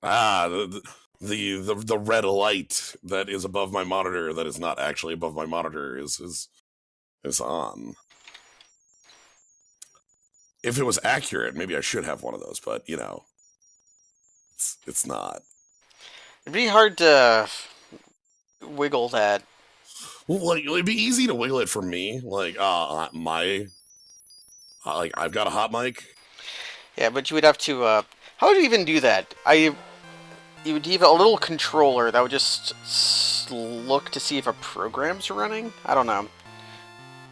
Ah, the red light that is above my monitor that is not actually above my monitor is on. If it was accurate, maybe I should have one of those, but you know, it's not. It'd be hard to wiggle that. Well, like, it'd be easy to wiggle it for me. Like, like I've got a hot mic. Yeah, but you would have to. How would you even do that? You would have a little controller that would just look to see if a program's running. I don't know.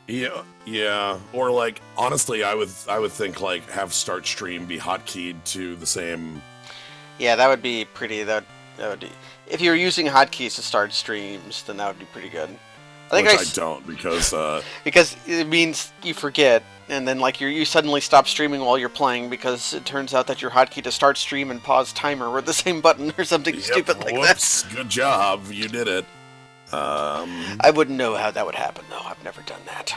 Yeah. Or like, honestly, I would think like have start stream be hotkeyed to the same. Yeah, that would be pretty. That would be. If you were using hotkeys to start streams, then that would be pretty good. I don't because because it means you forget, and then like you suddenly stop streaming while you're playing because it turns out that your hotkey to start stream and pause timer were the same button or something stupid like that. Good job, you did it. I wouldn't know how that would happen though. I've never done that.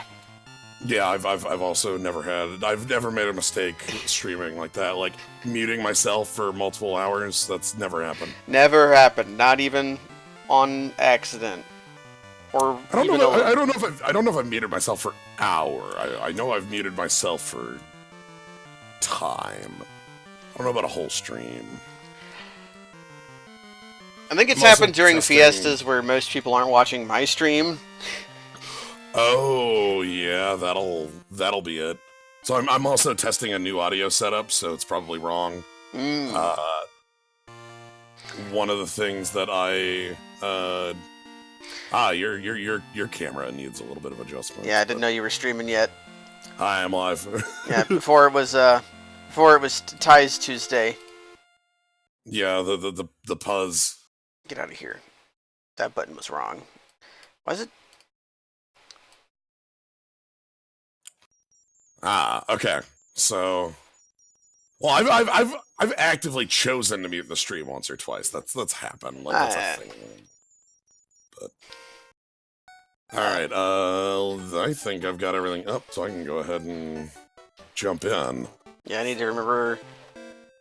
Yeah, I've also never had. I've never made a mistake streaming like that, like muting myself for multiple hours. That's never happened. Never happened. Not even on accident. Or I don't know. I don't know if I've muted myself for hour. I know I've muted myself for time. I don't know about a whole stream. I think it's happened during fiestas where most people aren't watching my stream. Oh yeah, that'll be it. So I'm also testing a new audio setup, so it's probably wrong. One of the things that your camera needs a little bit of adjustment. Yeah, I didn't know you were streaming yet. I am live. Yeah, before it was Ty's Tuesday. Yeah, the puzz. Get out of here. That button was wrong. Why is it? Okay. So, well, I've actively chosen to mute the stream once or twice. That's happened. Like that's a thing. But all right. I think I've got everything up, so I can go ahead and jump in. Yeah, I need to remember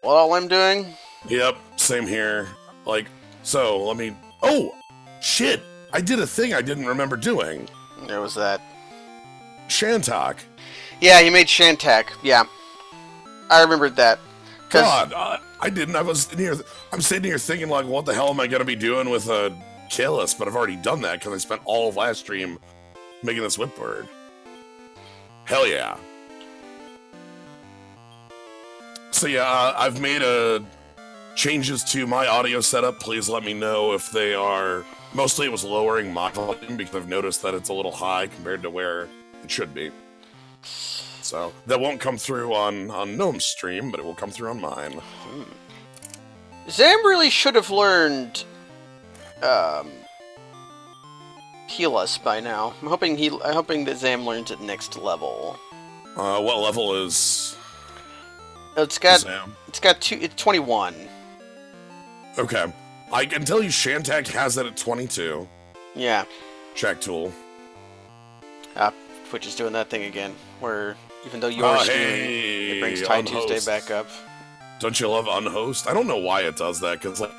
what all I'm doing. Yep. Same here. Like, so let me. Oh, shit! I did a thing I didn't remember doing. There was that. Shantok. Yeah, you made Shantak. Yeah, I remembered that. God, I didn't. I'm sitting here thinking, like, what the hell am I going to be doing with a Kalis? But I've already done that because I spent all of last stream making this whip bird. Hell yeah. So yeah, I've made changes to my audio setup. Please let me know if they are. Mostly it was lowering my volume because I've noticed that it's a little high compared to where it should be. So that won't come through on Gnome's stream, but it will come through on mine. Zam really should have learned Heal Us by now. I'm hoping that Zam learns it next level. What level is? It's got Zam? It's 21. Okay, I can tell you Shantak has it at 22. Yeah. Check tool. Twitch is doing that thing again, where even though you are streaming, it brings Ty Tuesday back up. Don't you love unhost? I don't know why it does that, because like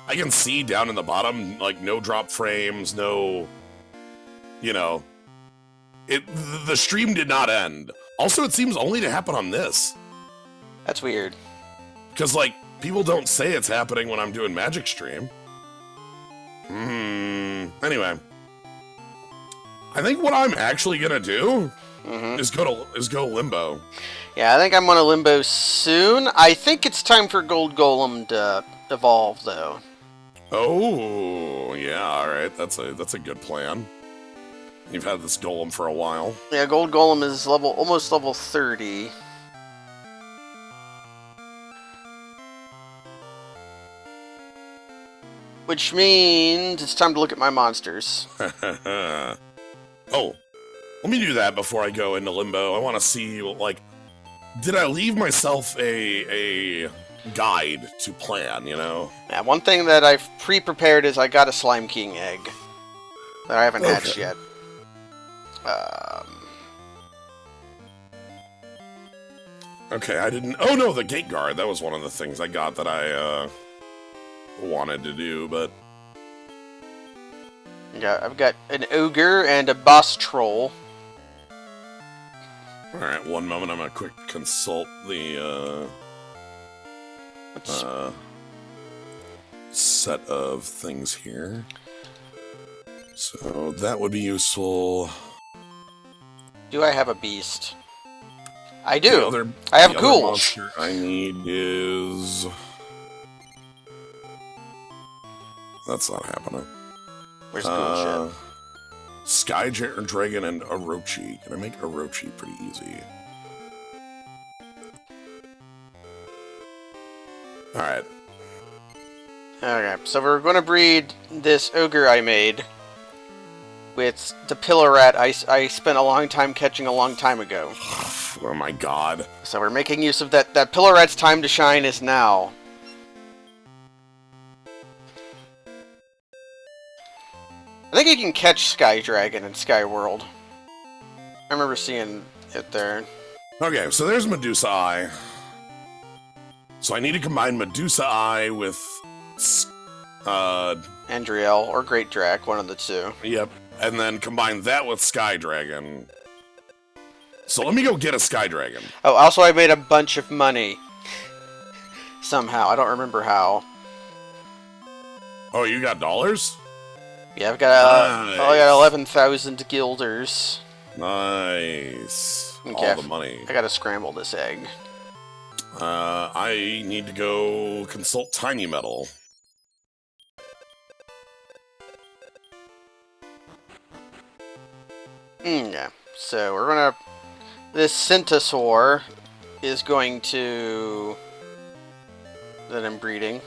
I can see down in the bottom, like no drop frames, no, you know, the stream did not end. Also, it seems only to happen on this. That's weird. Because like people don't say it's happening when I'm doing Magic stream. Anyway. I think what I'm actually gonna do is go limbo. Yeah, I think I'm gonna limbo soon. I think it's time for Gold Golem to evolve, though. Oh, yeah, all right. That's a good plan. You've had this golem for a while. Yeah, Gold Golem is almost level 30. Which means it's time to look at my monsters. Oh, let me do that before I go into limbo. I want to see, like, did I leave myself a guide to plan, you know? Yeah, one thing that I've pre-prepared is I got a Slime King egg that I haven't hatched yet. Okay, I didn't... Oh, no, the gate guard. That was one of the things I got that I wanted to do, but Yeah, I've got an ogre and a boss troll. alright, one moment, I'm gonna quick consult the set of things here. So that would be useful. Do I have a beast? I do! I have ghouls! The other monster I need is... That's not happening. Where's ghoul shit? Sky Dragon and Orochi. Can I make Orochi pretty easy? Alright. Okay, so we're going to breed this ogre I made with the pillar rat I spent a long time catching a long time ago. Oh my god. So we're making use of that. That pillar rat's time to shine is now. I think you can catch Sky Dragon in Sky World. I remember seeing it there. Okay, so there's Medusa Eye. So I need to combine Medusa Eye with... Andriel or Great Drac, one of the two. Yep. And then combine that with Sky Dragon. So let me go get a Sky Dragon. Oh, also I made a bunch of money. Somehow. I don't remember how. Oh, you got dollars? Yeah, I've got nice. I got 11,000 guilders. Nice. Okay, All the money. I gotta scramble this egg. I need to go consult Tiny Metal. Yeah, so we're gonna... This Centasaur is going to... that I'm breeding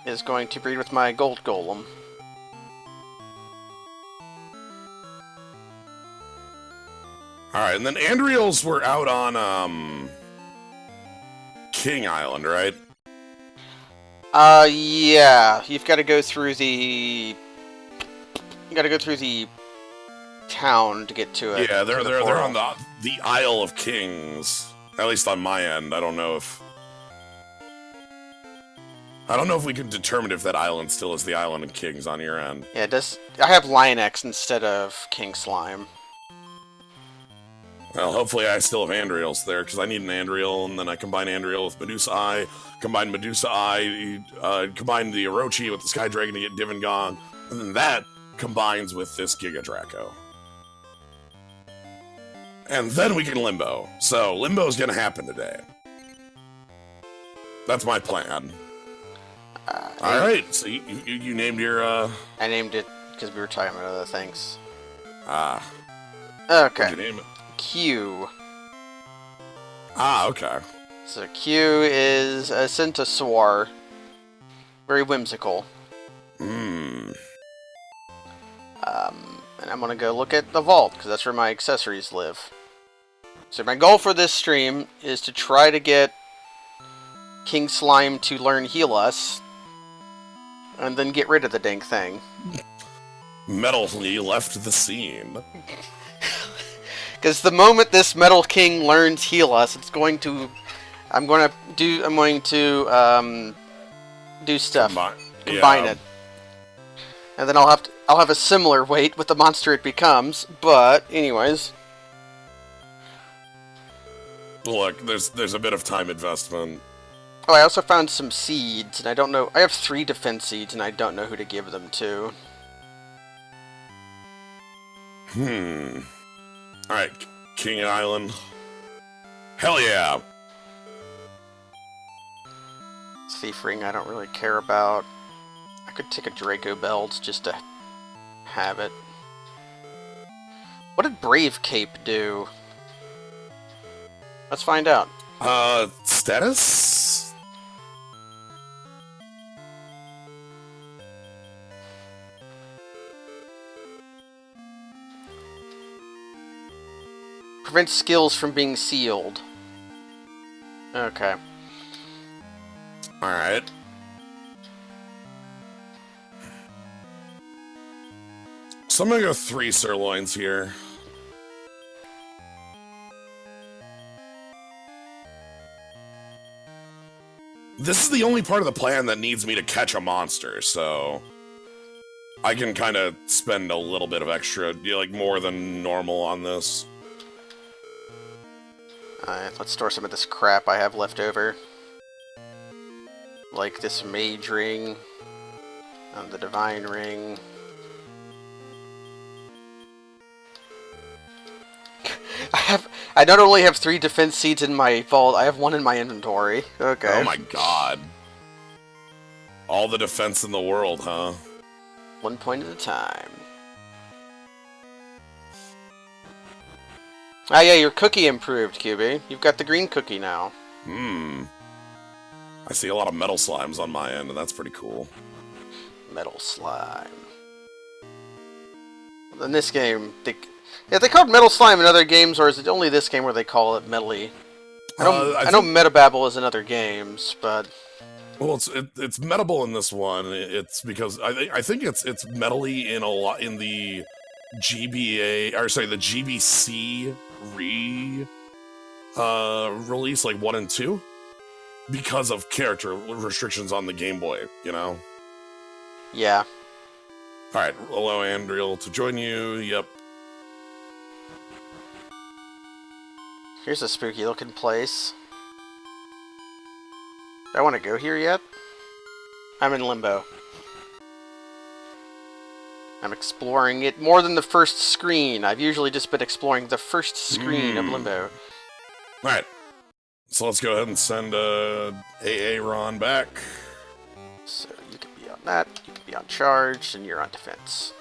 is going to breed with my gold golem. Alright, and then Andriels were out on, King Island, right? Yeah. You've got to go through the... You gotta go through the town to get to it. Yeah, they're on the Isle of Kings. At least on my end. I don't know if we can determine if that island still is the Island of Kings on your end. Yeah, it does. I have Lionex instead of King Slime. Well, hopefully I still have Andriels there, because I need an Andriel, and then I combine Andriel with Medusa Eye, combine Medusa Eye, combine the Orochi with the Sky Dragon to get Divangong, and then that combines with this Giga Draco. And then we can Limbo. So, Limbo's gonna happen today. That's my plan. Alright, so you named your, I named it because we were talking about other things. Okay. What'd you name it? Q. Okay. So Q is a Centasaur. Very whimsical. And I'm gonna go look at the vault, because that's where my accessories live. So my goal for this stream is to try to get King Slime to learn Heal Us, and then get rid of the dang thing. Metal left the scene. Because the moment this Metal King learns Heal Us, it's going to... I'm going to do stuff. Combine it. And then I'll have a similar weight with the monster it becomes, but anyways. Look, there's a bit of time investment. Oh, I also found some seeds, and I don't know... I have 3 defense seeds, and I don't know who to give them to. Alright, King Island. Hell yeah! Thief Ring I don't really care about. I could take a Draco Belt just to have it. What did Brave Cape do? Let's find out. Status? Prevents skills from being sealed. Okay. Alright. So I'm gonna go 3 sirloins here. This is the only part of the plan that needs me to catch a monster, so I can kind of spend a little bit of extra, like more than normal on this. Alright, let's store some of this crap I have left over. Like this mage ring, and the divine ring. I not only have 3 defense seeds in my vault, I have 1 in my inventory. Okay. Oh my god. All the defense in the world, huh? 1 point at a time. Ah yeah, your cookie improved, QB. You've got the green cookie now. I see a lot of metal slimes on my end, and that's pretty cool. Metal slime. In this game, they call it metal slime in other games, or is it only this game where they call it metally? I know Metababble is in other games, but well, it's metable in this one. It's because I think it's metally in a lot in the GBA, or sorry, the GBC release, like 1 and 2, because of character restrictions on the Game Boy, you know? Yeah. Alright, allow Andriel to join you, yep. Here's a spooky looking place. Do I want to go here yet? I'm in limbo. I'm exploring it more than the first screen. I've usually just been exploring the first screen of Limbo. Alright. So let's go ahead and send AA Ron back. So you can be on that, you can be on charge, and you're on defense.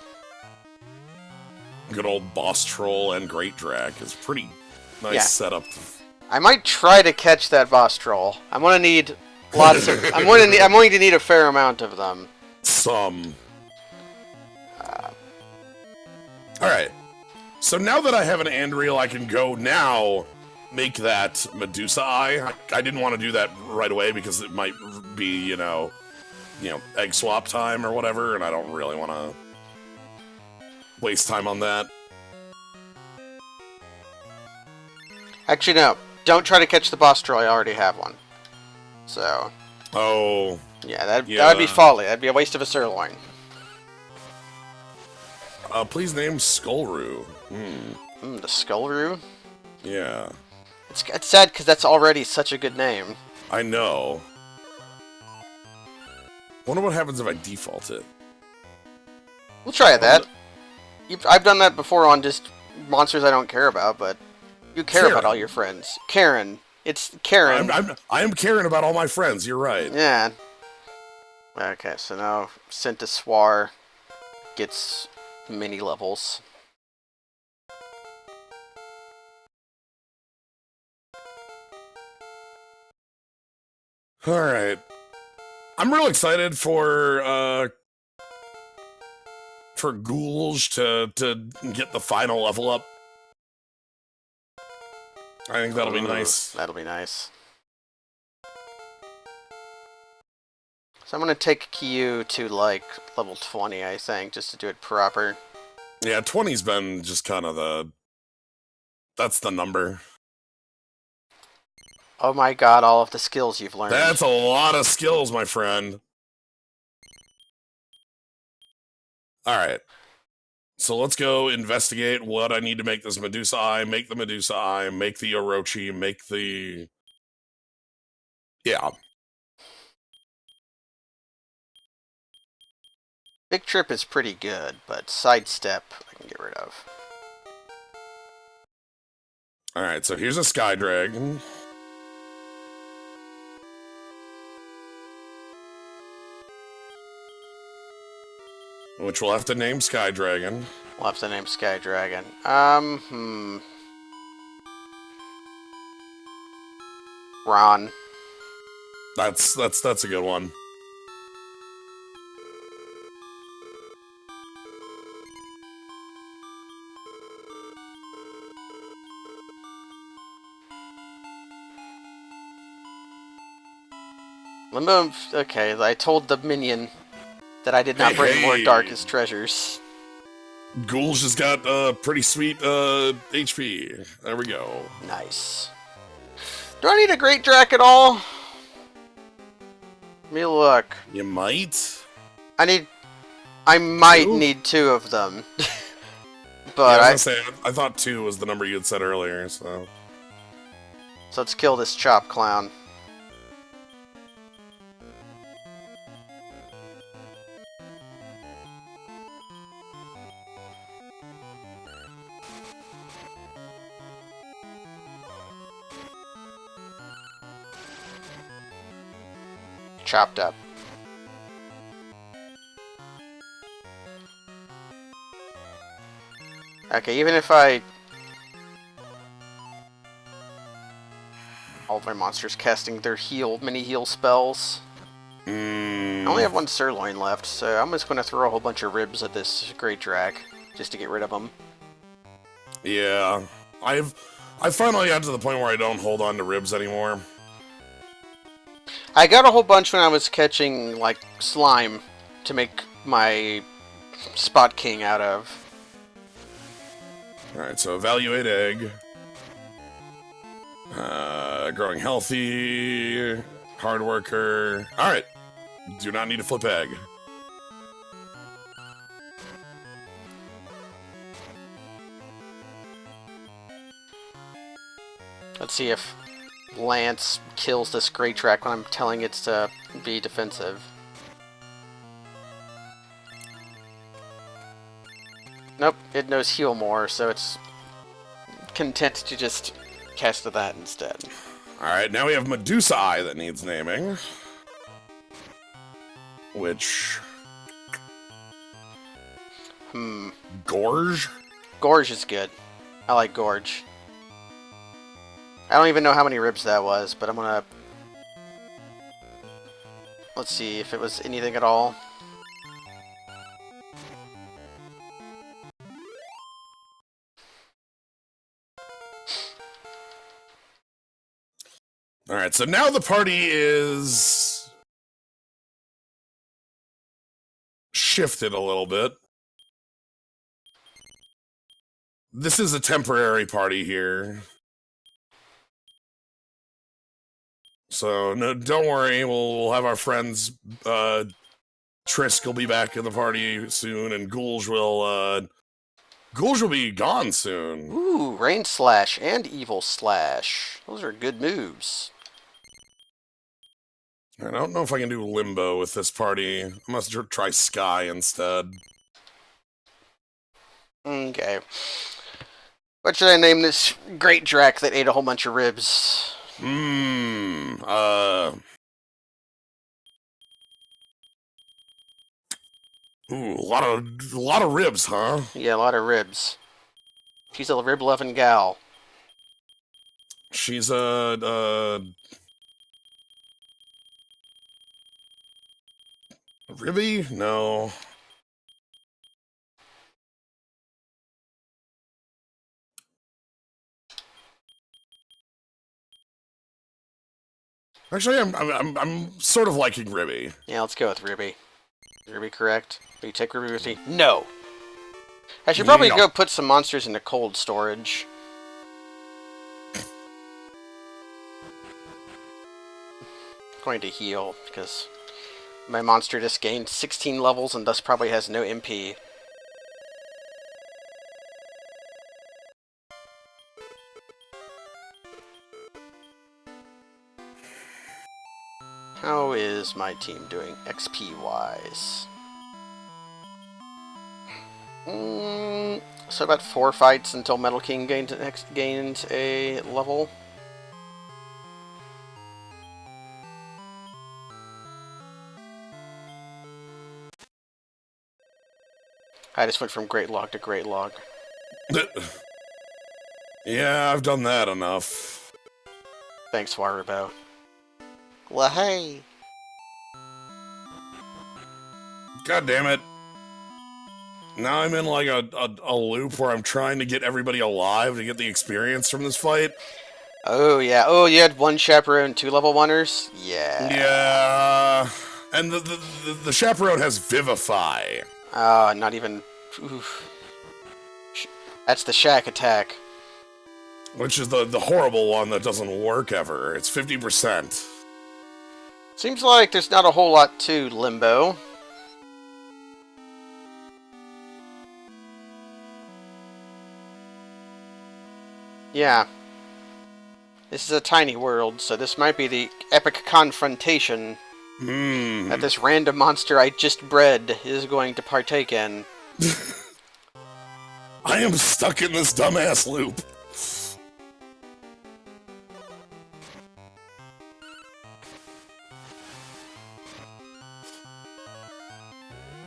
Good old Boss Troll and Great Drac is pretty nice setup. I might try to catch that boss troll. I'm gonna need lots of. I'm going to need a fair amount of them. Some. Alright. So now that I have an Andriel, I can go now make that Medusa Eye. I didn't want to do that right away because it might be, you know, egg swap time or whatever, and I don't really want to waste time on that. Actually, no. Don't try to catch the boss troll. I already have one. So. Oh. Yeah, that would be folly. That'd be a waste of a sirloin. Please name Skullroo. The Skullroo? Yeah. It's sad because that's already such a good name. I know. Wonder what happens if I default it. We'll try that. I've done that before on just monsters I don't care about, but you care about all your friends. Karen. It's Karen. I am caring about all my friends, you're right. Yeah. Okay, so now Centiswar gets mini levels. Alright. I'm real excited for Ghouls to get the final level up. I think that'll be nice. That'll be nice. So I'm gonna take Kyu to like level 20, I think, just to do it proper. Yeah, 20's been just kind of that's the number. Oh my god, all of the skills you've learned. That's a lot of skills, my friend. Alright. So let's go investigate what I need to make this Medusa Eye, make the Medusa Eye, make the Orochi, make the... Yeah. Big Trip is pretty good, but Sidestep I can get rid of. Alright, so here's a Sky Dragon. Which we'll have to name Sky Dragon. We'll have to name Sky Dragon. Ron. That's a good one. Limbo. Okay, I told the minion that I did not bring more Darkest Treasures. Ghouls just got pretty sweet HP. There we go. Nice. Do I need a Great Drac at all? me look. You might. I might Two? need 2 of them. Yeah, But I was gonna say, I thought 2 was the number you had said earlier, so. So let's kill this chop clown. Chopped up. Okay, even if all of my monsters casting their mini heal spells. I only have 1 sirloin left, so I'm just going to throw a whole bunch of ribs at this great drac, just to get rid of them. Yeah, I finally got to the point where I don't hold on to ribs anymore. I got a whole bunch when I was catching, like, slime to make my Spot King out of. Alright, so evaluate egg. Growing healthy. Hard worker. Alright. Do not need to flip egg. Let's see if Lance kills this great drac when I'm telling it to be defensive. Nope, it knows heal more, so it's content to just cast that instead. Alright, now we have Medusa Eye that needs naming. Which... Gorge? Gorge is good. I like Gorge. I don't even know how many ribs that was, but I'm gonna... Let's see if it was anything at all. Alright, so now the party is... shifted a little bit. This is a temporary party here. So, no, don't worry, we'll have our friends, Trisk will be back in the party soon, and Ghouls will be gone soon. Ooh, Rain Slash and Evil Slash. Those are good moves. I don't know if I can do Limbo with this party. I must try Sky instead. Okay. What should I name this great drac that ate a whole bunch of ribs? Ooh, a lot of ribs, huh? Yeah, a lot of ribs. She's a rib-loving gal. She's Ribby? No. Actually, I'm sort of liking Ribby. Yeah, let's go with Ribby. Is Ribby correct? Will you take Ribby with me? No! I should probably go put some monsters into cold storage. Going to heal, because my monster just gained 16 levels and thus probably has no MP. How is my team doing XP-wise? So about 4 fights until Metal King gains a level. I just went from Great Log to Great Log. Yeah, I've done that enough. Thanks, Warubo. Well, hey! God damn it. Now I'm in like a loop where I'm trying to get everybody alive to get the experience from this fight. Oh, yeah. Oh, you had 1 chaperone, 2 level 1ers? Yeah. Yeah. And the chaperone has Vivify. Oh, not even... Oof. That's the Shack attack. Which is the horrible one that doesn't work ever. It's 50%. Seems like there's not a whole lot to Limbo. Yeah. This is a tiny world, so this might be the epic confrontation that this random monster I just bred is going to partake in. I am stuck in this dumbass loop.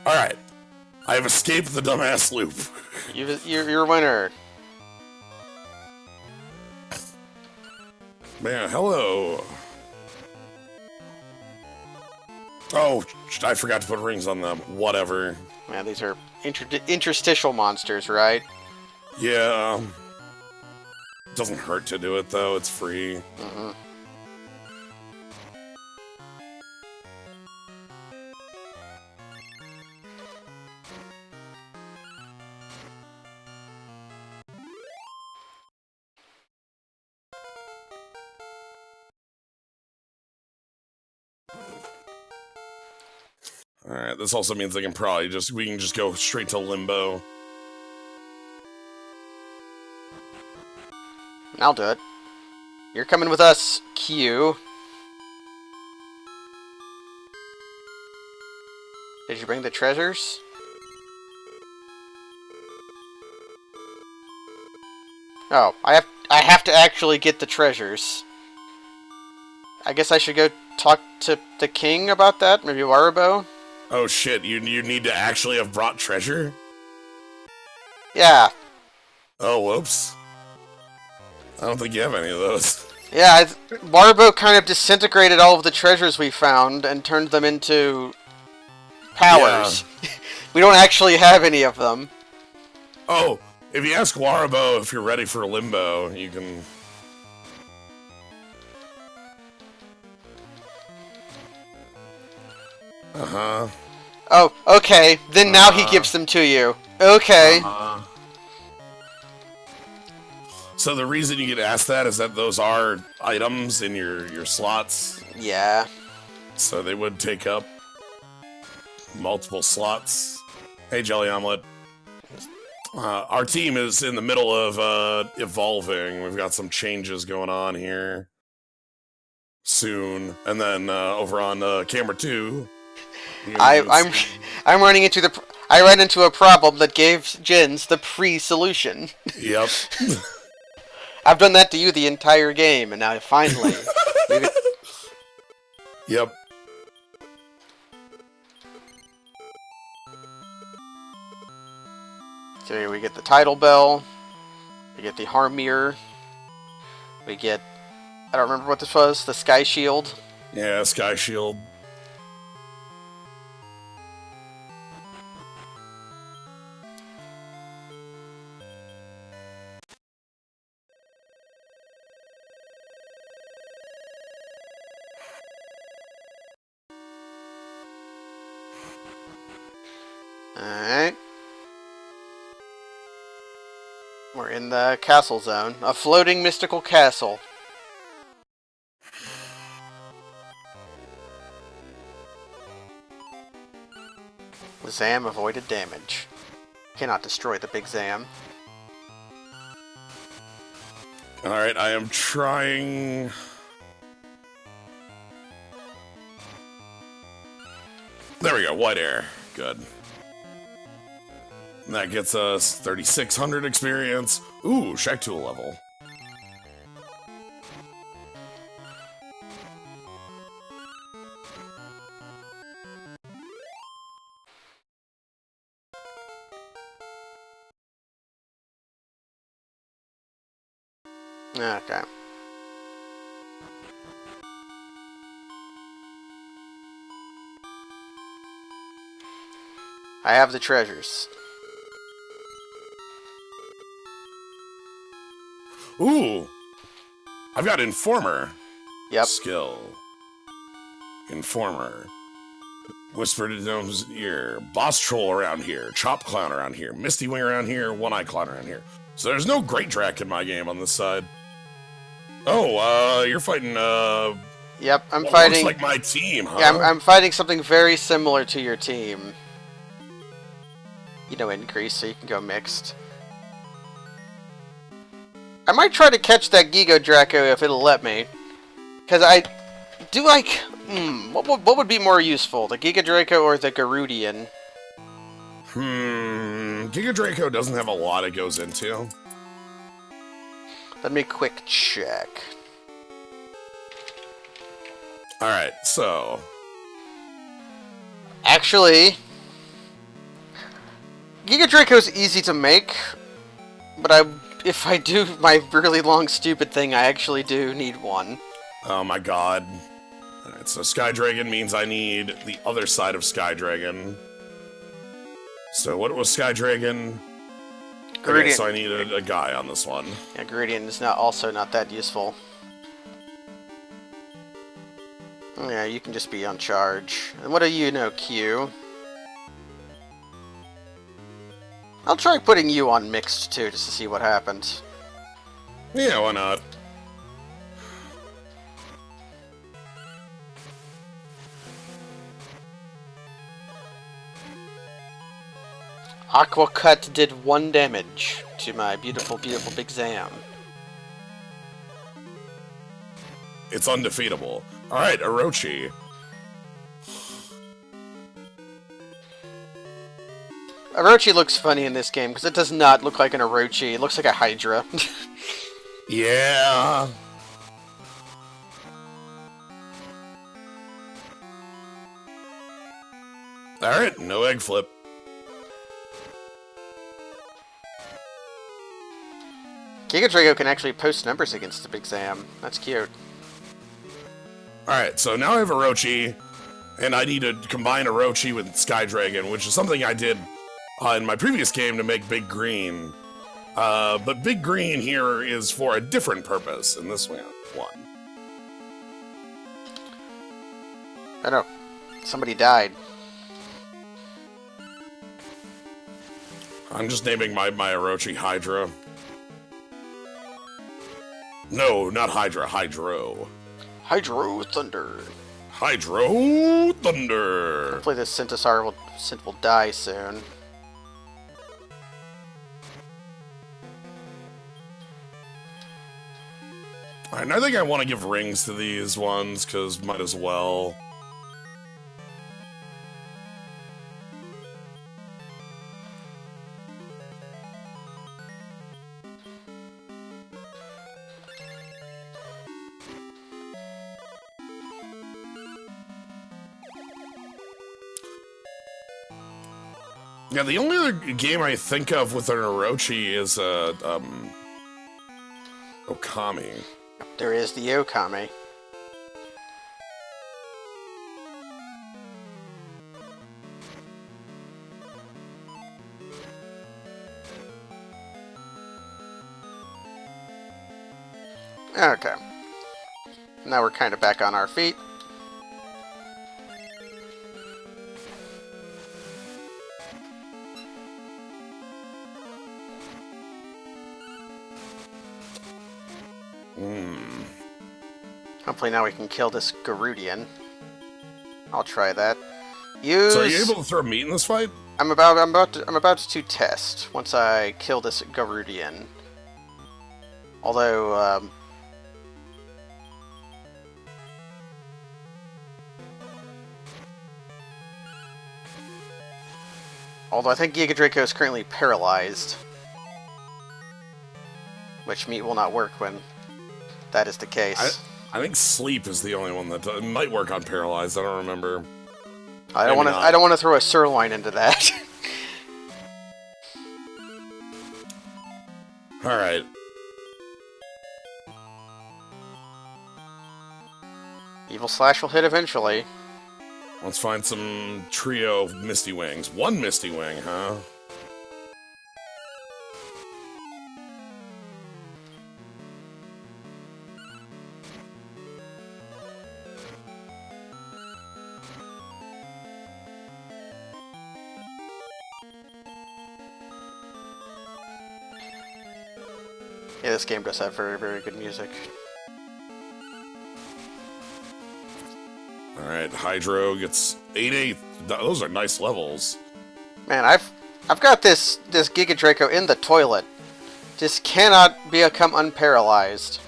Alright. I have escaped the dumbass loop. You're a winner. Man, hello. Oh, I forgot to put rings on them. Whatever. Man, these are interstitial monsters, right? Yeah. Doesn't hurt to do it, though. It's free. Mm-hmm. Alright, this also means we can just go straight to Limbo. I'll do it. You're coming with us, Q. Did you bring the treasures? Oh, I have to actually get the treasures. I guess I should go talk to the king about that, maybe Warubo? Oh shit, you need to actually have brought treasure? Yeah. Oh, whoops. I don't think you have any of those. Yeah, Warubo kind of disintegrated all of the treasures we found and turned them into powers. Yeah. We don't actually have any of them. Oh, if you ask Warubo if you're ready for Limbo, you can... Uh-huh. Oh, okay. Then now he gives them to you. Okay. So the reason you get asked that is that those are items in your slots. Yeah. So they would take up multiple slots. Hey, Jelly Omelet. Our team is in the middle of evolving. We've got some changes going on here soon. And then over on camera 2... I'm running into I ran into a problem that gave Jins the pre-solution. Yep. I've done that to you the entire game, and now finally. Yep. So here we get the title bell, we get the harm mirror, we get, I don't remember what this was, the sky shield. Yeah, sky shield. Alright. We're in the castle zone. A floating mystical castle. The Zam avoided damage. Cannot destroy the big Zam. Alright, I am trying... There we go, white air. Good. And that gets us 3,600 experience. Ooh, Shack Tool level. Okay. I have the treasures. Ooh! I've got Informer. Yep. Skill. Informer. Whisper to Gnome's ear. Boss Troll around here. Chop Clown around here. Misty Wing around here. One-Eye Clown around here. So there's no Great Drac in my game on this side. Oh, you're fighting, Yep, I'm Well, fighting. looks like my team, huh? Yeah, I'm fighting something very similar to your team. You know, increase, so you can go mixed. I might try to catch that Giga Draco if it'll let me. Because I do like... what would be more useful? The Giga Draco or the Garudian? Giga Draco doesn't have a lot it goes into. Let me quick check. Alright, so... Actually... Giga Draco's easy to make, but if I do my really long stupid thing, I actually do need one. Oh my god. Alright, so Sky Dragon means I need the other side of Sky Dragon. So what was Sky Dragon? Okay, so I need a guy on this one. Yeah, Garudian is also not that useful. Yeah, you can just be on charge. And what do you know, Q? I'll try putting you on mixed too, just to see what happens. Yeah, why not? Aqua Cut did 1 damage to my beautiful, beautiful Big Zam. It's undefeatable. Alright, Orochi. Orochi looks funny in this game, because it does not look like an Orochi. It looks like a Hydra. Yeah. Alright, no egg flip. Giga Draco can actually post numbers against the Big Zam. That's cute. Alright, so now I have Orochi, and I need to combine Orochi with Sky Dragon, which is something I did in my previous game to make Big Green. But Big Green here is for a different purpose in this one. I know. Somebody died. I'm just naming my Orochi Hydra. No, not Hydra, Hydro. Hydro Thunder. Hydro Thunder. Hopefully this Synth will die soon. Alright, and I think I want to give rings to these ones, because might as well. Yeah, the only other game I think of with an Orochi is, Okami. There is the Okami. Okay. Now we're kind of back on our feet. Hopefully now we can kill this Garudian. I'll try that. Use... So are you able to throw meat in this fight? I'm about to test once I kill this Garudian. Although, I think Giga Draco is currently paralyzed. Which meat will not work when that is the case. I think sleep is the only one that it might work on paralyzed. I don't remember. I don't want to throw a sirloin into that. All right. Evil Slash will hit eventually. Let's find some trio of Misty Wings. 1 Misty Wing, huh? Yeah, this game does have very, very good music. Hydro gets 8/8. Those are nice levels. Man, I've got this Giga Draco in the toilet. Just cannot become unparalyzed.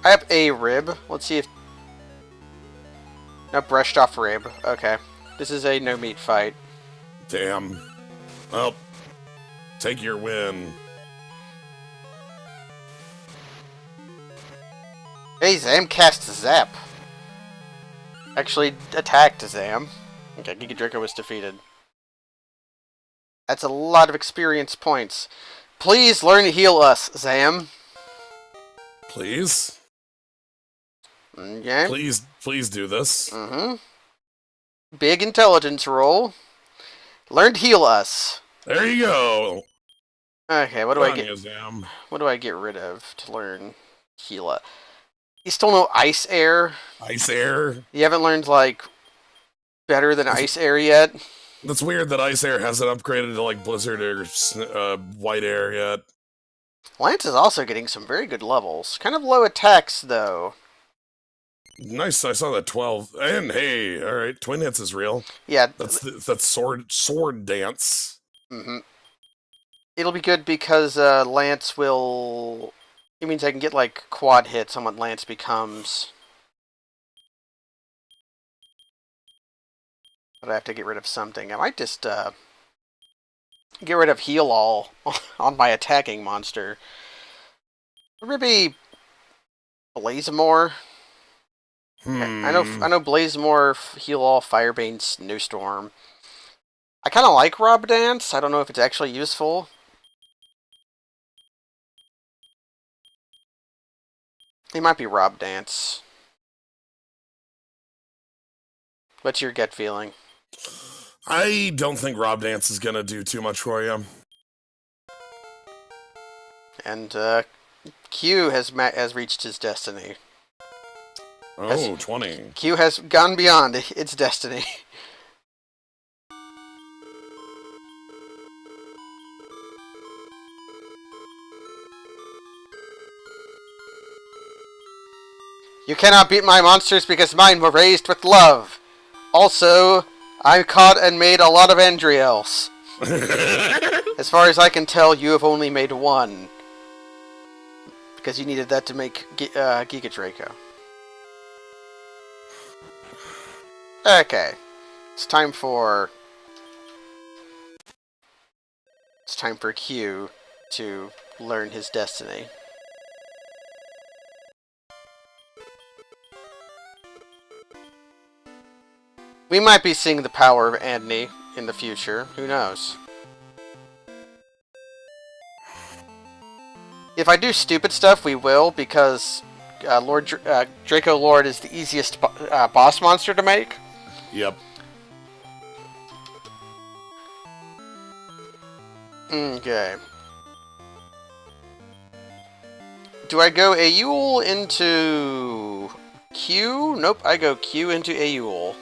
I have a rib. Let's see if... No, brushed off rib. Okay. This is a no-meat fight. Damn. Well, take your win. Hey, Zam cast Zap. Actually attacked Zam. Okay, Giga Draco was defeated. That's a lot of experience points. Please learn to heal us, Zam. Please? Okay. Please do this. Mm-hmm. Big intelligence roll. Learn to heal us. There you go. Okay, what do I get? Zam. What do I get rid of to learn heal us? You still know Ice Air? Ice Air? You haven't learned, like, better than Ice Air yet? That's weird that Ice Air hasn't upgraded to, like, Blizzard or White Air yet. Lance is also getting some very good levels. Kind of low attacks, though. Nice, I saw that 12. And hey, alright, Twin Hits is real. Yeah. That's sword dance. Mm-hmm. It'll be good because Lance will... It means I can get, like, quad hits on what Lance becomes. But I have to get rid of something. I might just get rid of Heal All on my attacking monster. Or maybe Blazemore. I know Blazemore, Heal All, Firebane, Snowstorm. I kind of like Rob Dance. I don't know if it's actually useful. It might be Rob Dance. What's your gut feeling? I don't think Rob Dance is gonna do too much for you. And Q has reached his destiny. Oh, 20. Q has gone beyond its destiny. You cannot beat my monsters because mine were raised with love. Also, I caught and made a lot of Andriels. As far as I can tell, you have only made one. Because you needed that to make Giga Draco. Okay. It's time for Q to learn his destiny. We might be seeing the power of Anthony in the future. Who knows? If I do stupid stuff, we will, because Draco Lord is the easiest boss monster to make. Yep. Okay. Do I go Aul into Q? Nope, I go Q into Aul.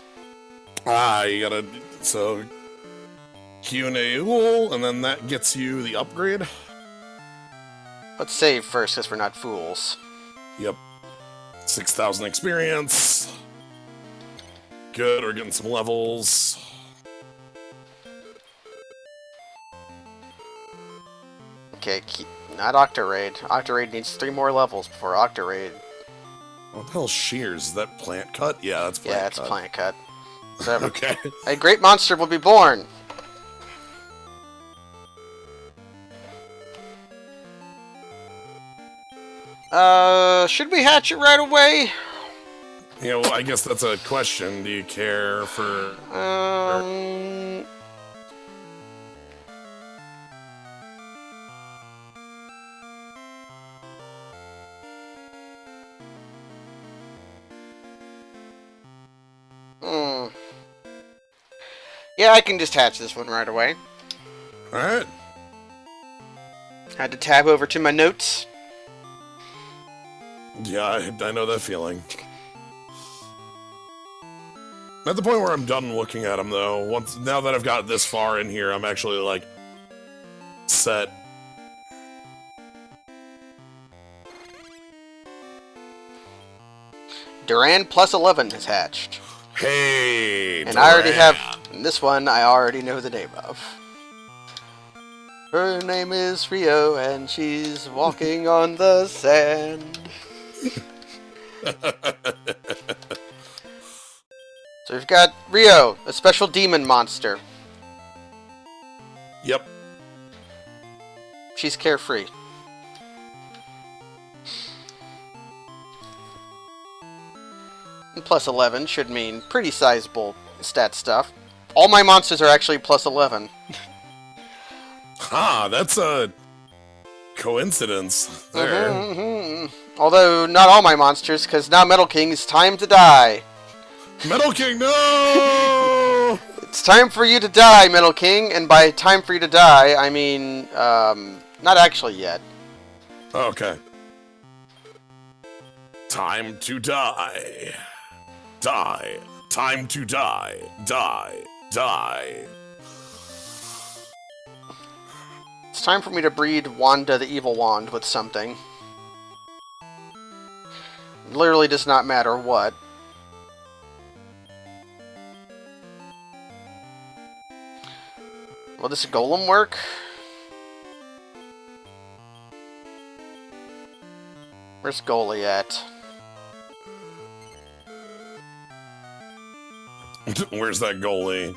You gotta... So... Q and Aul, and then that gets you the upgrade. Let's save first, because we're not fools. Yep. 6,000 experience. Good, we're getting some levels. Okay, not Octaraid. Octaraid needs 3 more levels before Octaraid. What the hell's Shears? Is that plant cut? Yeah, that's plant cut. Yeah, it's plant cut. So, okay. A great monster will be born! Should we hatch it right away? You know, I guess that's a question. Do you care for... Yeah, I can just hatch this one right away. Alright. Had to tab over to my notes. Yeah, I know that feeling. At the point where I'm done looking at them, though, now that I've got this far in here, I'm actually, like, set. Duran plus 11 has hatched. Hey, And Duran. I already have... This one I already know the name of. Her name is Rio, and she's walking on the sand. So we've got Rio, a special demon monster. Yep. She's carefree. And plus 11 should mean pretty sizable stat stuff. All my monsters are actually plus 11. That's a coincidence there. Although, not all my monsters, because now Metal King is time to die. Metal King, no! It's time for you to die, Metal King, and by time for you to die, I mean, not actually yet. Okay. Time to die. Die. Time to die. Die. Die. It's time for me to breed Wanda the Evil Wand with something. Literally does not matter what. Will this golem work? Where's Goalie at? Where's that goalie?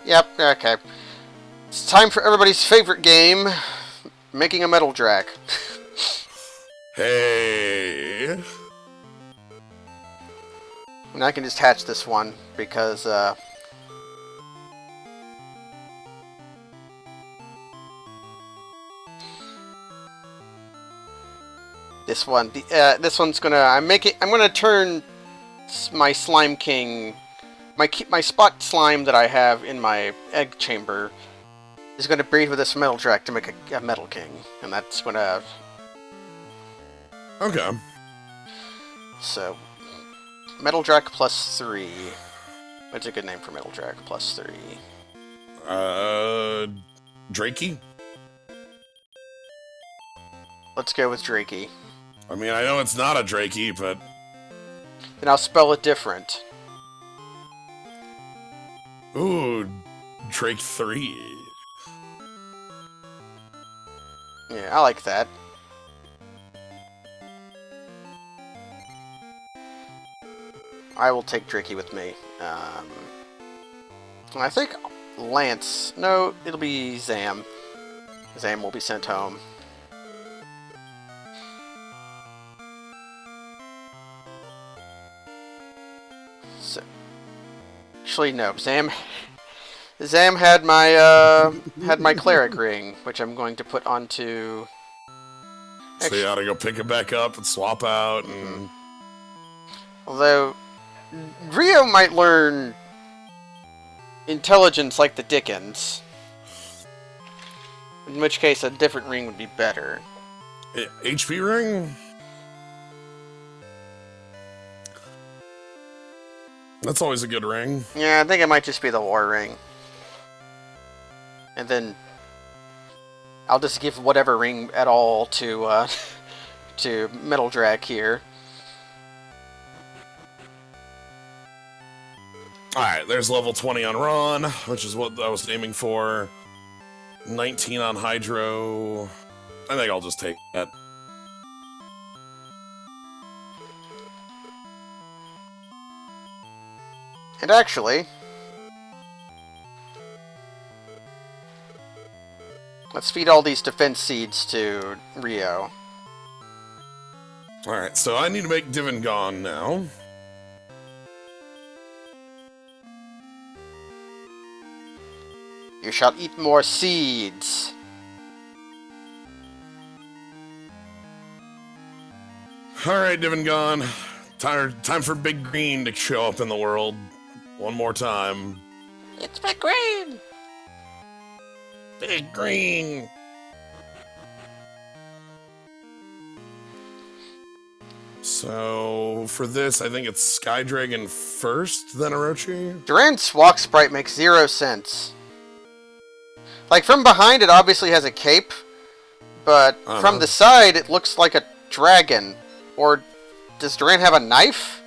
Yep, okay. It's time for everybody's favorite game, making a metal drac. Hey. And I can just hatch this one, because, this one's gonna, I'm gonna turn my Slime King, my spot slime that I have in my egg chamber is gonna breed with this metal drac to make a Metal King, and that's gonna... Okay. So, Metal Drac plus 3. What's a good name for Metal Drac plus 3? Drakey? Let's go with Drakey. I mean, I know it's not a Drakey, but... And I'll spell it different. Ooh, Drake 3. Yeah, I like that. I will take Drakey with me. I think Lance... No, it'll be Zam. Zam will be sent home. So, actually, no. Zam had my cleric ring, which I'm going to put onto... So you ought to go pick it back up and swap out and... Although, Rio might learn intelligence like the Dickens. In which case, a different ring would be better. HP ring? That's always a good ring. Yeah, I think it might just be the war ring. And then I'll just give whatever ring at all to to Metal Drac here. Alright, there's level 20 on Ron, which is what I was aiming for. 19 on Hydro. I think I'll just take that. And actually, let's feed all these defense seeds to Rio. Alright, so I need to make Divin Gone now. You shall eat more seeds. Alright, Divin Gone. Time for Big Green to show up in the world. One more time. It's Big Green! Big Green! So, for this, I think it's Sky Dragon first, then Orochi? Duran's walk sprite makes 0 sense. Like, from behind, it obviously has a cape, but from the side, it looks like a dragon, or Does Duran have a knife?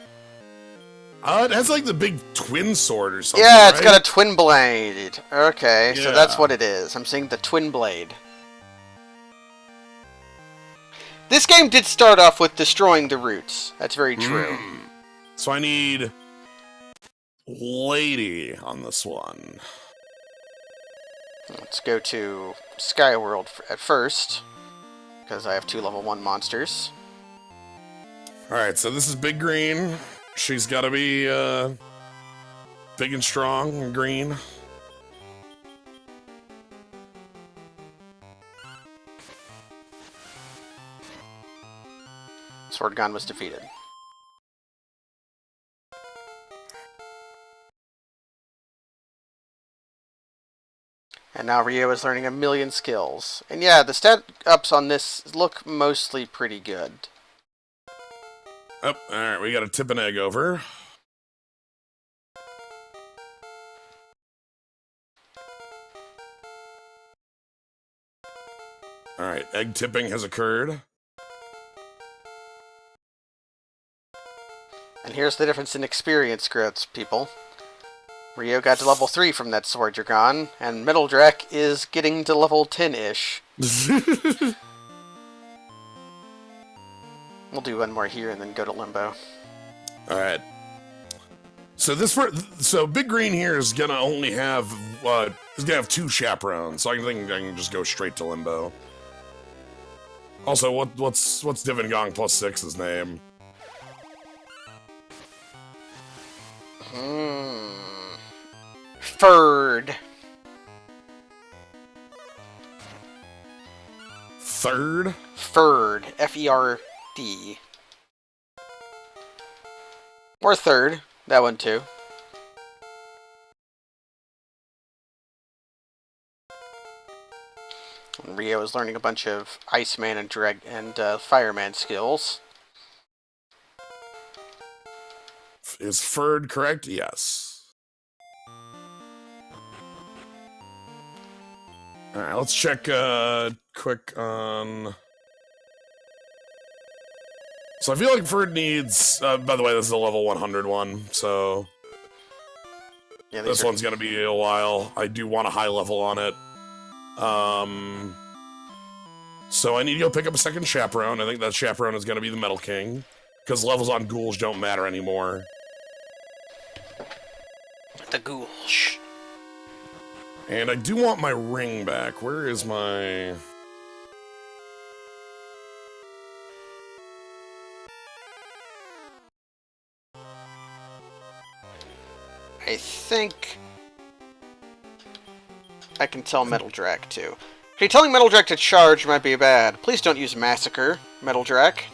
It has like the big twin sword or something. Yeah, it's right? got a twin blade. Okay, so that's Yeah. what it is. I'm seeing the twin blade. This game did start off with destroying the roots. That's very true. So I need lady on this one. Let's go to Skyworld at first, because I have 2 level 1 monsters. Alright, so this is Big Green. She's gotta be big and strong and green. Swordgon was defeated. And now Rio is learning a million skills. And yeah, the stat ups on this look mostly pretty good. Oh, alright, we gotta tip an egg over. Alright, egg tipping has occurred. And here's the difference in experience growths, people. Rio got to level 3 from that Sword Dragon, and Metal Drac is getting to level 10-ish. We'll do one more here and then go to Limbo. Alright. So Big Green here is gonna only have he's gonna have 2 chaperones, so I think I can just go straight to Limbo. Also, what's Divin Gong plus 6's name? Ferd. Third? Ferd. F-E-R-D. Or third. That one too. And Rio is learning a bunch of Iceman and Fireman skills. Is Ferd correct? Yes. Alright, let's check quick on... So I feel like Ferd needs... by the way, this is a level 100 one, so... Yeah, this one's gonna be a while. I do want a high level on it. So I need to go pick up a second chaperone. I think that chaperone is gonna be the Metal King. Because levels on ghouls don't matter anymore. The ghouls. And I do want my ring back. Where is my... I think I can tell Metal Drac too. Okay, telling Metal Drac to charge might be bad. Please don't use Massacre, Metal Drac.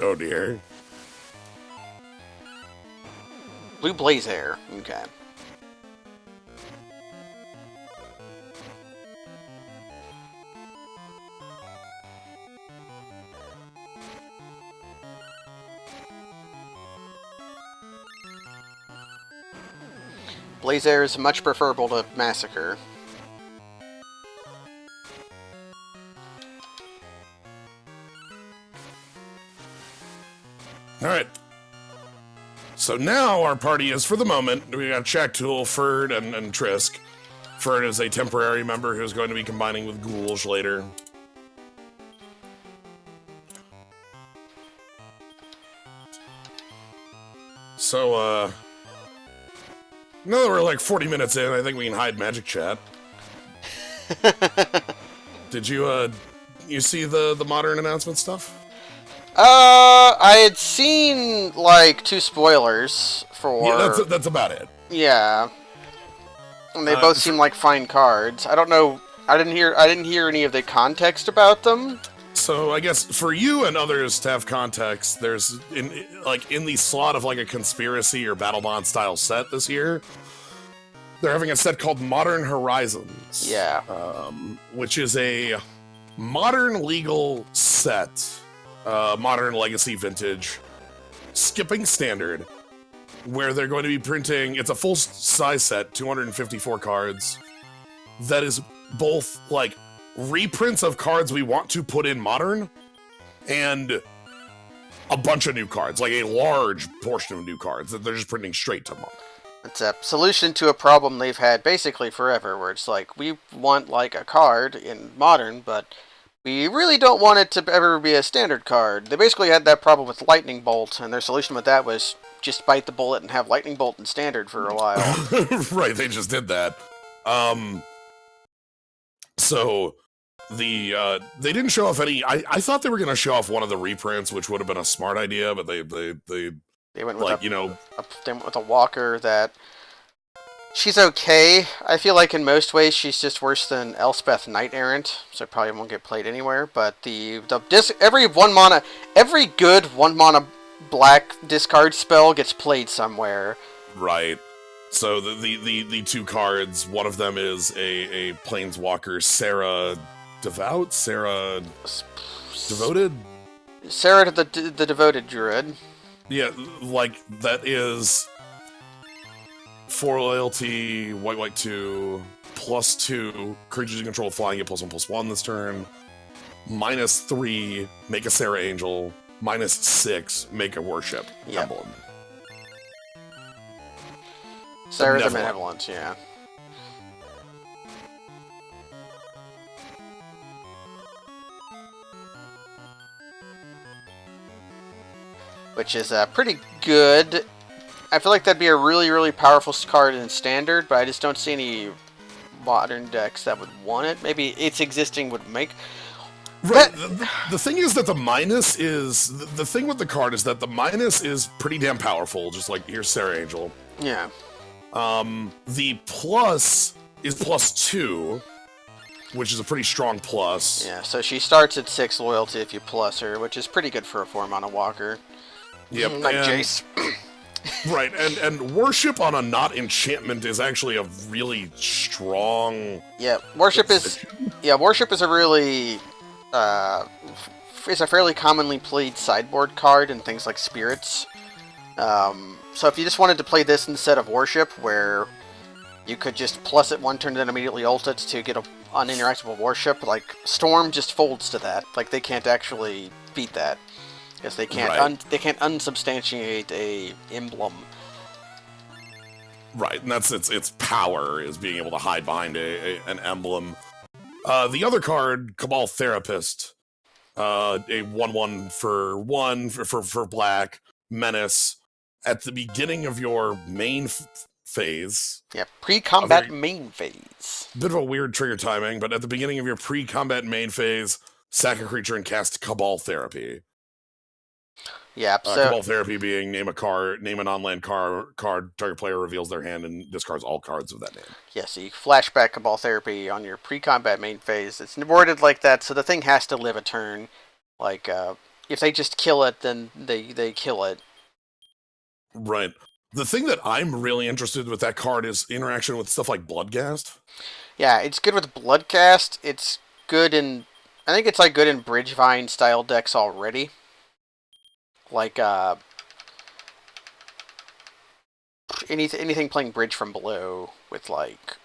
Oh dear. Blue Blaze Air. Okay. Blaze Air is much preferable to Massacre. Alright. So now our party is, for the moment, we got Shaktul, Ferd, and Trisk. Ferd is a temporary member who's going to be combining with ghouls later. So, now that we're like 40 minutes in, I think we can hide Magic Chat. Did you, you see the modern announcement stuff? I had seen, like, 2 spoilers for... Yeah, that's about it. Yeah. And they both seem like fine cards. I don't know... I didn't hear any of the context about them. So I guess for you and others to have context, there's in the slot of like a conspiracy or Battlebond style set this year, they're having a set called Modern Horizons. Yeah. Which is a modern legal set, modern legacy vintage, skipping standard, where they're going to be printing. It's a full size set, 254 cards, that is both like reprints of cards we want to put in modern and a bunch of new cards, like a large portion of new cards that they're just printing straight to Modern. It's a solution to a problem they've had basically forever, where it's like, we want like a card in Modern, but we really don't want it to ever be a standard card. They basically had that problem with Lightning Bolt, and their solution with that was just bite the bullet and have Lightning Bolt in standard for a while. Right, they just did that. So they didn't show off any. I thought they were going to show off one of the reprints, which would have been a smart idea, but they went with like, they went with a Walker that she's okay. I feel like in most ways she's just worse than Elspeth Knight Errant, so probably won't get played anywhere. But every good 1-mana black discard spell gets played somewhere. Right. So the two cards, one of them is a Planeswalker, Sarah Devout, Sarah Devoted, Sarah the Devoted Druid. Yeah, like that is 4 loyalty, white 2, +2, creatures you control flying, get +1/+1 this turn. -3, make a Sarah Angel. -6, make a worship emblem. Sarah the Benevolence, yeah. Which is pretty good. I feel like that'd be a really, really powerful card in Standard, but I just don't see any Modern decks that would want it. Maybe its existing would make... Right. The thing is that the minus is... The thing with the card is that the minus is pretty damn powerful, just like, here's Sarah Angel. Yeah. The plus is +2, which is a pretty strong plus. Yeah, so she starts at 6 loyalty if you plus her, which is pretty good for a 4-mana Walker. Yep. Like Jace. Right, and worship on a not enchantment is actually a really strong... Yeah, worship is a really... it's a fairly commonly played sideboard card in things like Spirits. So if you just wanted to play this instead of Worship, where you could just plus it one turn and then immediately ult it to get an uninteractable Worship, like Storm just folds to that. Like they can't actually beat that. Because they can't they can't unsubstantiate a emblem. Right, and that's its power is being able to hide behind an emblem. The other card, Cabal Therapist, a 1/1 for 1 for black, menace. At the beginning of your main phase... Yeah, pre-combat main phase. Bit of a weird trigger timing, but at the beginning of your pre-combat main phase, sack a creature and cast Cabal Therapy. Yeah, so... Cabal Therapy being name an on-land card, target player reveals their hand and discards all cards of that name. Yeah, so you flashback Cabal Therapy on your pre-combat main phase. It's worded like that, so the thing has to live a turn. Like, if they just kill it, then they kill it. Right. The thing that I'm really interested with that card is interaction with stuff like Bloodghast. Yeah, it's good with Bloodghast. It's good in... I think it's like good in Bridgevine style decks already. Like, anything playing Bridge from Below with, like,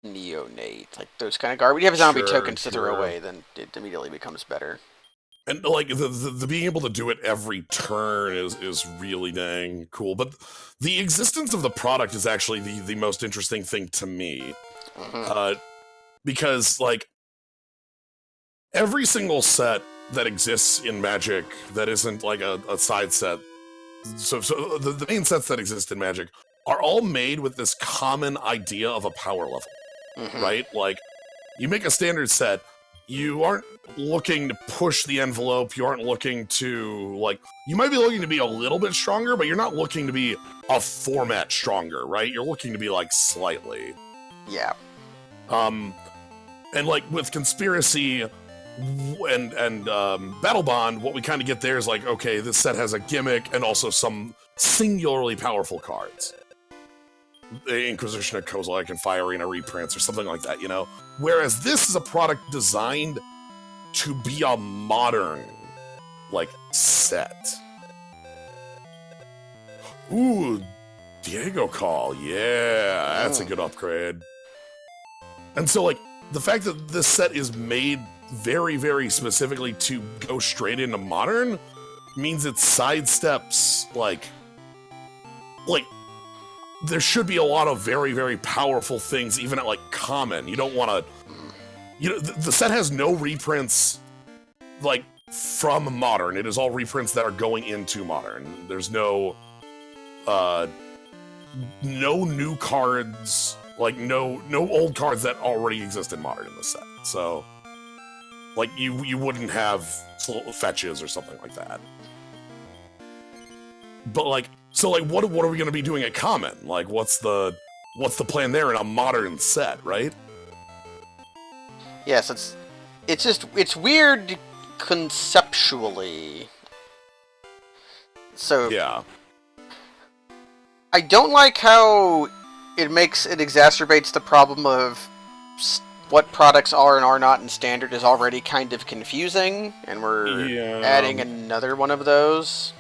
Neonate, like those kind of garbage. You have zombie tokens to throw away, then it immediately becomes better. And, like, the being able to do it every turn is really dang cool. But the existence of the product is actually the most interesting thing to me. Mm-hmm. Because, like, every single set that exists in Magic that isn't, like, a side set... So the main sets that exist in Magic are all made with this common idea of a power level, right? Like, you make a standard set... You aren't looking to push the envelope, you aren't looking to, like... You might be looking to be a little bit stronger, but you're not looking to be a format stronger, right? You're looking to be, like, slightly. Yeah. And, like, with Conspiracy and Battle Bond, what we kind of get there is, like, okay, this set has a gimmick and also some singularly powerful cards. The Inquisition of Kozilek and Fire Arena reprints or something like that, you know? Whereas this is a product designed to be a modern, like, set. Ooh, Diego Call, yeah, that's a good upgrade. And so, like, the fact that this set is made very, very specifically to go straight into modern means it sidesteps, like, there should be a lot of very, very powerful things, even at, like, common. You don't want to... the set has no reprints, like, from Modern. It is all reprints that are going into Modern. There's no new cards, like, no old cards that already exist in Modern in the set. So, like, you wouldn't have fetches or something like that. But, like, so, like, what are we going to be doing at Common? Like, what's the plan there in a Modern set, right? Yes, it's weird conceptually. So Yeah. I don't like how it exacerbates the problem of what products are and are not in Standard is already kind of confusing, and we're adding another one of those.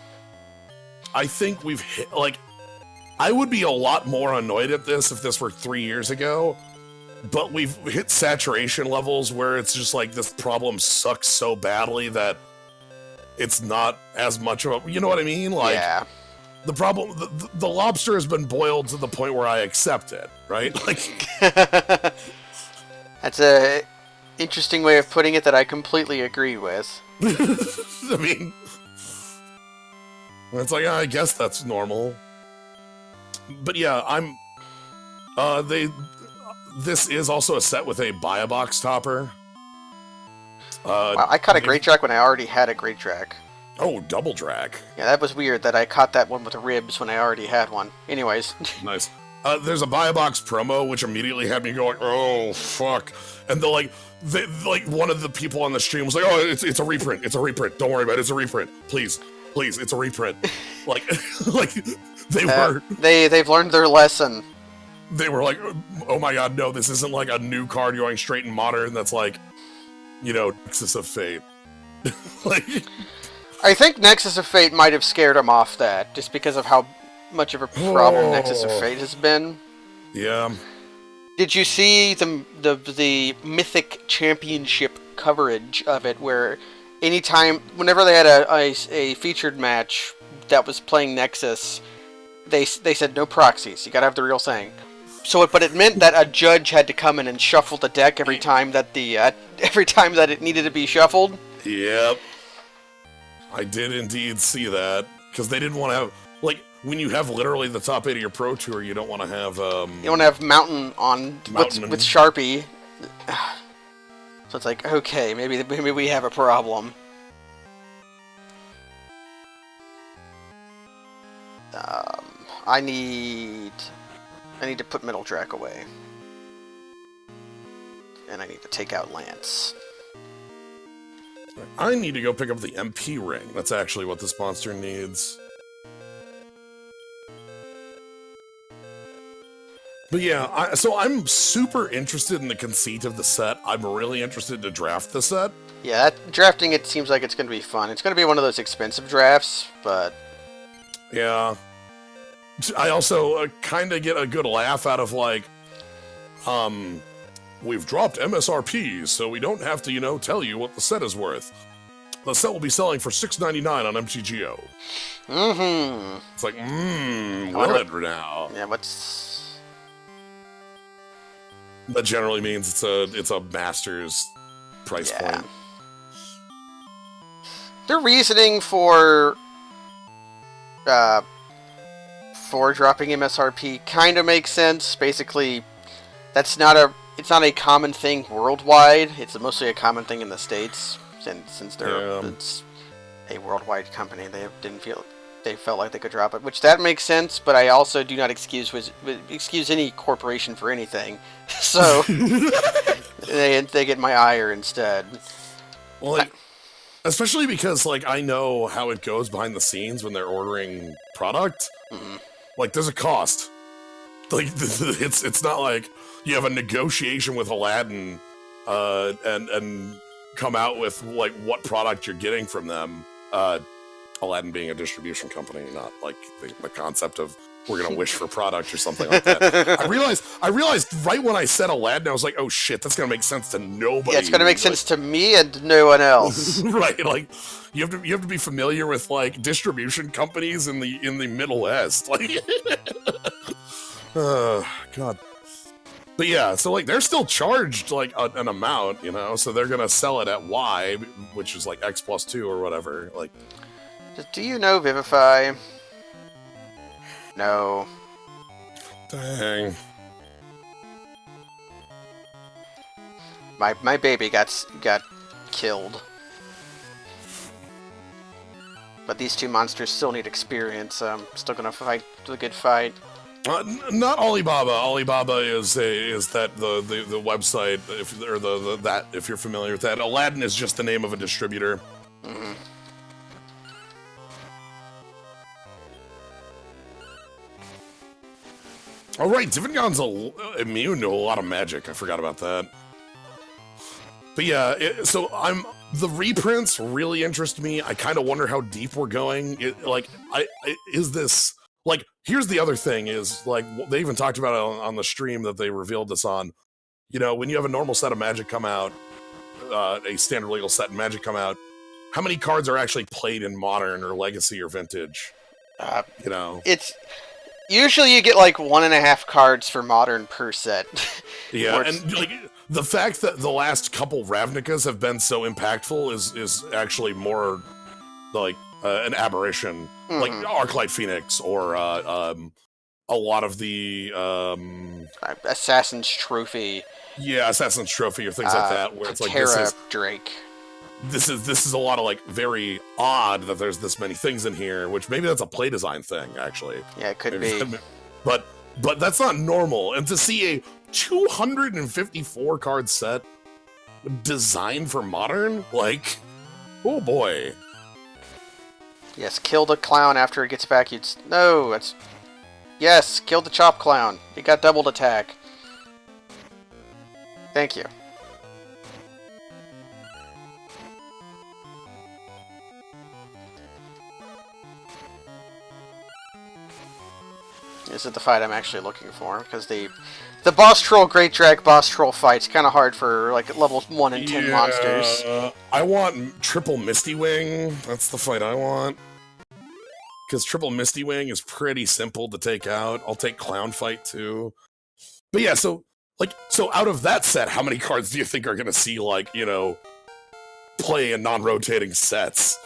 I think we've hit, like, I would be a lot more annoyed at this if this were 3 years ago, but we've hit saturation levels where it's just like this problem sucks so badly that it's not as much of a, you know what I mean? Like, yeah. The problem, the lobster has been boiled to the point where I accept it, right? Like, that's a interesting way of putting it that I completely agree with. I mean, it's like, I guess that's normal. But yeah, this is also a set with a buy-a-box topper. Wow, I caught a Great Drac when I already had a Great Drac. Oh, double Drac. Yeah, that was weird that I caught that one with the ribs when I already had one. Anyways. Nice. There's a buy-a-box promo, which immediately had me going, oh, fuck. And one of the people on the stream was like, oh, it's a reprint. It's a reprint. Don't worry about it. It's a reprint. Please, it's a reprint. Like, they've learned their lesson. They were like, oh my god, no, this isn't like a new card going straight in Modern that's like, Nexus of Fate. Like, I think Nexus of Fate might have scared him off that, just because of how much of a problem Nexus of Fate has been. Yeah. Did you see the Mythic Championship coverage of it, where whenever they had a featured match that was playing Nexus, they said no proxies, you gotta have the real thing. But it meant that a judge had to come in and shuffle the deck every time that it needed to be shuffled. Yep. I did indeed see that, because they didn't want to have, like, when you have literally the top 8 of your Pro Tour, you don't want to have, You don't want to have Mountain on with Sharpie. So it's like, okay, maybe we have a problem. I need to put Middle Drac away. And I need to take out Lance. I need to go pick up the MP ring. That's actually what this monster needs. But yeah, so I'm super interested in the conceit of the set. I'm really interested to draft the set. Yeah, drafting it seems like it's going to be fun. It's going to be one of those expensive drafts, but... Yeah. I also kind of get a good laugh out of, like, we've dropped MSRPs, so we don't have to, tell you what the set is worth. The set will be selling for $6.99 on MTGO. Mm-hmm. It's like, will it now? Yeah, what's... That generally means it's a master's price point. Their reasoning for dropping MSRP kind of makes sense. Basically, it's not a common thing worldwide. It's mostly a common thing in the States, since it's a worldwide company. They felt like they could drop it, which that makes sense. But I also do not excuse any corporation for anything. So they get my ire instead. Well, especially because, like, I know how it goes behind the scenes when they're ordering product. Mm-hmm. Like, there's a cost. Like, it's not like you have a negotiation with Aladdin and come out with, like, what product you're getting from them. Aladdin being a distribution company, not, like, the concept of we're gonna wish for product or something like that. I realized right when I said Aladdin, I was like, oh shit, that's gonna make sense to nobody. Yeah, it's gonna make sense to me and no one else. Right, like you have to be familiar with like distribution companies in the Middle West. Like God. But yeah, so like they're still charged like an amount, you know, so they're gonna sell it at Y, which is like X plus 2 or whatever. Like, do you know Vivify? No. dang. My baby got killed. But these two monsters still need experience, so I'm still gonna fight a good fight. Not Alibaba. Alibaba is that the website if you're familiar with that. Aladdin is just the name of a distributor. Mm-hmm. Oh right, Divingon's immune to a lot of magic. I forgot about that. But yeah, the reprints really interest me. I kind of wonder how deep we're going. Is this like? Here's the other thing: is like they even talked about it on the stream that they revealed this on. You know, when you have a normal set of Magic come out, a standard legal set and Magic come out, how many cards are actually played in Modern or Legacy or Vintage? You know, it's usually you get like 1.5 cards for Modern per set. Yeah, and like the fact that the last couple Ravnicas have been so impactful is actually more like an aberration. Mm-hmm. Like Arclight Phoenix or a lot of the Assassin's Trophy. Yeah, Assassin's Trophy or things like that, where it's like Drake. This is a lot of like very odd that there's this many things in here, which maybe that's a play design thing actually. Yeah, it could be. But that's not normal. And to see a 254 card set designed for Modern, like, oh boy. Yes, kill the clown after it gets back. Yes, kill the chop clown. It got doubled attack. Thank you. This is the fight I'm actually looking for, because the boss troll Great Drag boss troll fight's kind of hard for like level 1 and 10 monsters. I want triple Misty Wing. That's the fight I want. Because triple Misty Wing is pretty simple to take out. I'll take Clown Fight too. But yeah, so out of that set, how many cards do you think are going to see, like, you know, play in non-rotating sets?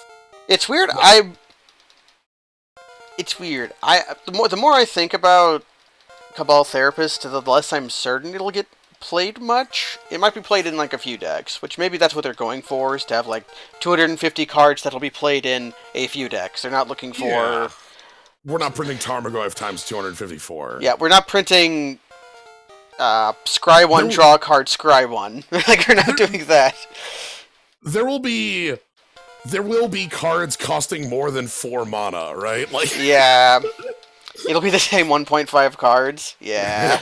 It's weird. It's weird. The more I think about Cabal Therapist, the less I'm certain it'll get played much. It might be played in like a few decks, which maybe that's what they're going for, is to have like 250 cards that'll be played in a few decks. They're not looking for... Yeah. We're not printing Tarmogoyf times 254. Yeah, we're not printing Scry 1, draw a card, Scry 1. Like, we're not doing that. There will be cards costing more than 4 mana, right? Like, yeah. It'll be the same 1.5 cards. Yeah.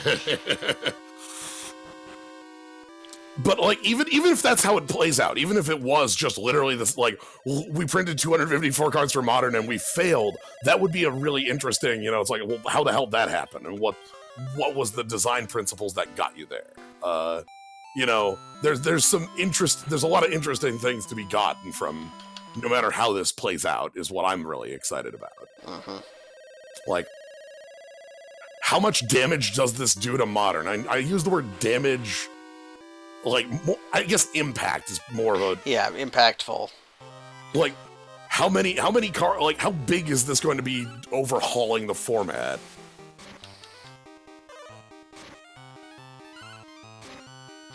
But like, even if that's how it plays out, even if it was just literally this, like, we printed 254 cards for Modern and we failed, that would be a really interesting, you know, it's like, well, how the hell did that happen? And what was the design principles that got you there? You know, there's a lot of interesting things to be gotten from no matter how this plays out, is what I'm really excited about. Mm-hmm. Like, how much damage does this do to Modern? I use the word damage, like, I guess impact is more of a... Yeah, impactful. Like, how big is this going to be overhauling the format?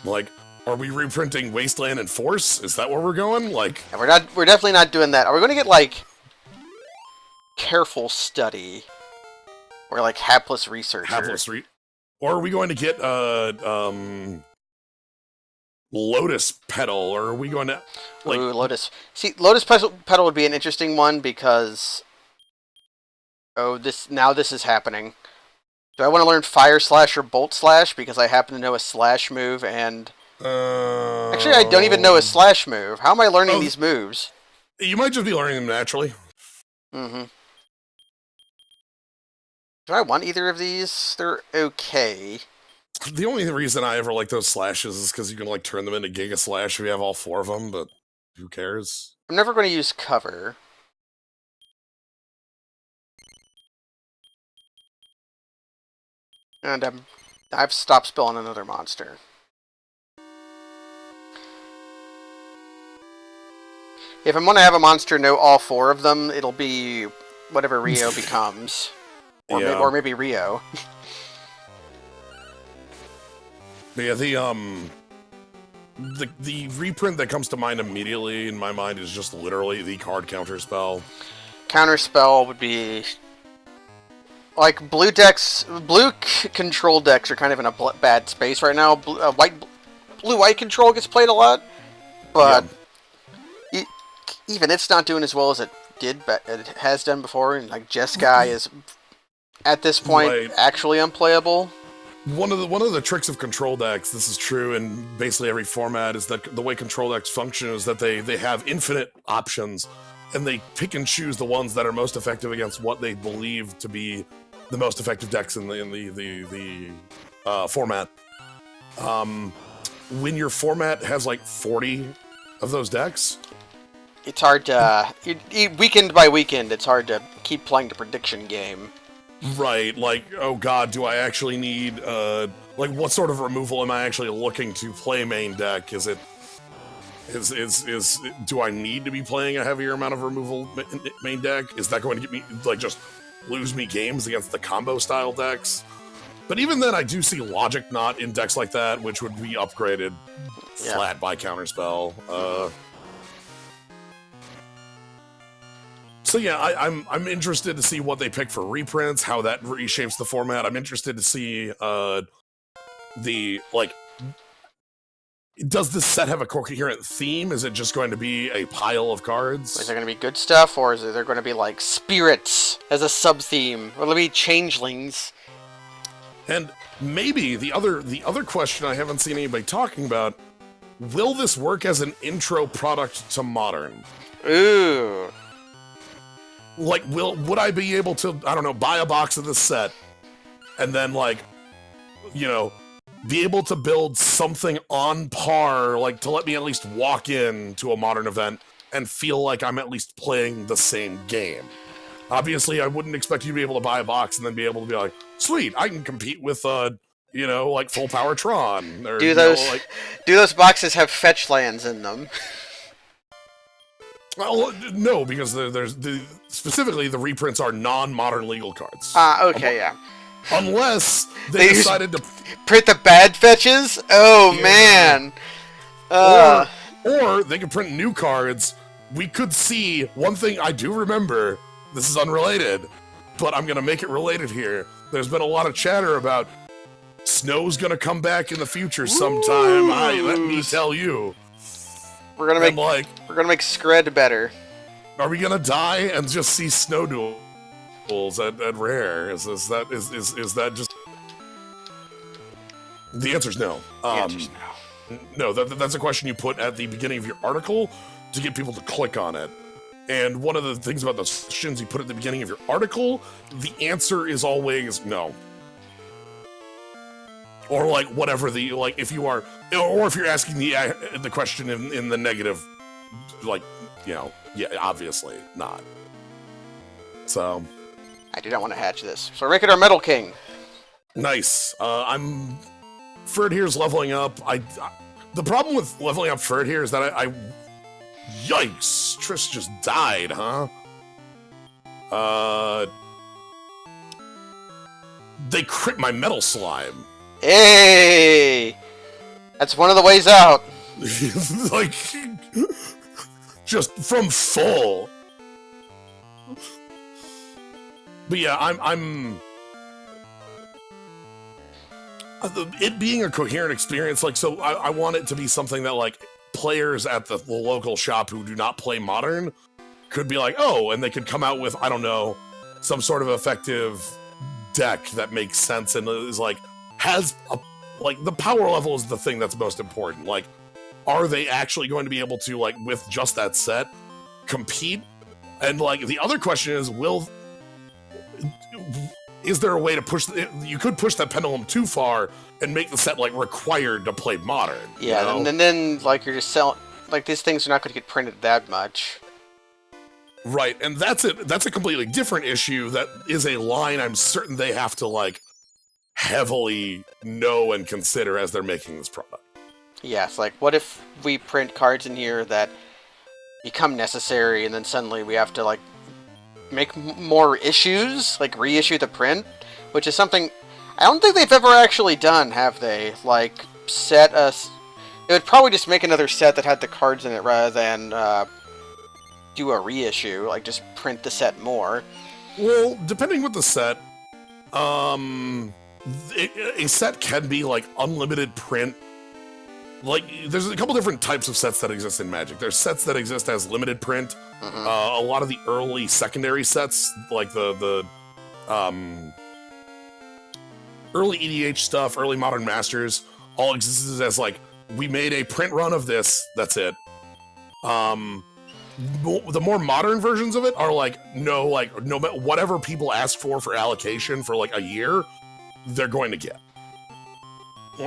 Like, are we reprinting Wasteland and Force? Is that where we're going? Like, yeah, we're definitely not doing that. Are we going to get like Careful Study or like Hapless Researcher? Or are we going to get Lotus Petal? Or are we going to like... Ooh, Lotus. See, Lotus Petal would be an interesting one because this is happening. Do I want to learn Fire Slash or Bolt Slash because I happen to know a slash move and... Actually, I don't even know a slash move. How am I learning these moves? You might just be learning them naturally. Mm-hmm. Do I want either of these? They're okay. The only reason I ever like those slashes is because you can like turn them into Giga Slash if you have all 4 of them, but who cares? I'm never going to use cover. And I've stopped spilling another monster. If I'm going to have a monster know all 4 of them, it'll be whatever Rio becomes. Or, Yeah. or maybe Rio. But yeah, the reprint that comes to mind immediately in my mind is just literally the card counter spell. Counterspell would be... Like, blue control decks are kind of in a bad space right now. Blue-white control gets played a lot, but even it's not doing as well as it did, but it has done before. And like Jeskai is at this point actually unplayable. One of the tricks of control decks, this is true in basically every format, is that the way control decks function is that they have infinite options, and they pick and choose the ones that are most effective against what they believe to be the most effective decks in the format. When your format has like 40 of those decks, it's hard to weekend by weekend. It's hard to keep playing the prediction game. Right, like, oh god, do I actually need like what sort of removal am I actually looking to play main deck? Is do I need to be playing a heavier amount of removal main deck? Is that going to get me like just lose me games against the combo style decks? But even then, I do see Logic Knot in decks like that, which would be upgraded flat by Counterspell. So yeah, I'm interested to see what they pick for reprints, how that reshapes the format. I'm interested to see does this set have a coherent theme? Is it just going to be a pile of cards? Is there going to be good stuff, or is there going to be like spirits as a sub-theme? Or will there be changelings? And maybe the other question I haven't seen anybody talking about, will this work as an intro product to Modern? Ooh. Like, would I be able to, I don't know, buy a box of this set, and then, like, you know, be able to build something on par, like, to let me at least walk in to a Modern event and feel like I'm at least playing the same game? Obviously, I wouldn't expect you to be able to buy a box and then be able to be like, sweet, I can compete with, you know, like, Full Power Tron. Or, do those boxes have fetch lands in them? Well, no, because there's specifically the reprints are non-modern legal cards. Okay, yeah. Unless they decided to print the bad fetches. Oh man. Or they could print new cards. We could see one thing I do remember. This is unrelated, but I'm gonna make it related here. There's been a lot of chatter about Snow's gonna come back in the future sometime. Let me tell you. We're gonna make Scred better. Are we gonna die and just see Snow duels at Rare? Is that just? The answer's no. The answer's no. No, that's a question you put at the beginning of your article to get people to click on it. And one of the things about those questions you put at the beginning of your article, the answer is always no. Or like whatever if you are, or if you're asking the question in the negative, like, you know, yeah, obviously not. So, I do not want to hatch this. So Rickard, our Metal King. Nice. Ferd here's leveling up. The problem with leveling up Ferd here is that yikes, Triss just died, huh? They crit my Metal Slime. Hey! That's one of the ways out. Like, just from full. But yeah, I'm it being a coherent experience, like, so I want it to be something that, like, players at the local shop who do not play Modern could be like, oh, and they could come out with, I don't know, some sort of effective deck that makes sense and is like, like, the power level is the thing that's most important. Like, are they actually going to be able to, like, with just that set, compete? And, like, the other question is, is there a way to push? You could push that pendulum too far and make the set like required to play modern. Yeah, you know? and then like you're just selling like these things are not going to get printed that much. Right, and that's a completely different issue. That is a line I'm certain they have to like heavily know and consider as they're making this product. Yeah, it's like, what if we print cards in here that become necessary, and then suddenly we have to like make more issues, like reissue the print, which is something I don't think they've ever actually done, have they? Like set us. It would probably just make another set that had the cards in it rather than do a reissue, like just print the set more. Well, depending with the set, a set can be like unlimited print. Like, there's a couple different types of sets that exist in Magic. There's sets that exist as limited print. A lot of the early secondary sets, like the early EDH stuff, early Modern Masters, all existed as like, we made a print run of this, that's it. The more modern versions of it are like, no whatever people ask for allocation for like a year, they're going to get.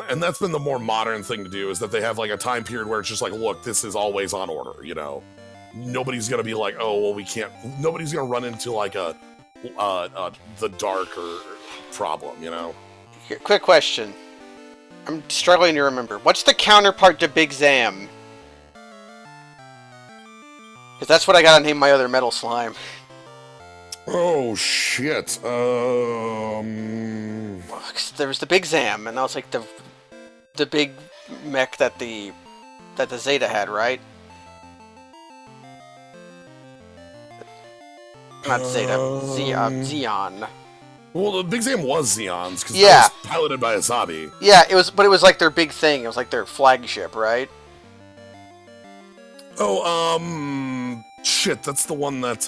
And that's been the more modern thing to do, is that they have like a time period where it's just like, look, this is always on order, you know? Nobody's gonna be like, oh, well, we can't, nobody's gonna run into like the dark or problem, you know? Here, quick question. I'm struggling to remember. What's the counterpart to Big Zam? Because that's what I gotta name my other metal slime. Oh, shit. 'Cause there was the Big Zam, and that was like the big mech that the Zeta had, right? Not Zeta, Xeon. Well, the Big Zam was Xeon's, because Yeah. that was piloted by Asabi. Yeah, but it was like their big thing. It was like their flagship, right? Oh, shit, that's the one that,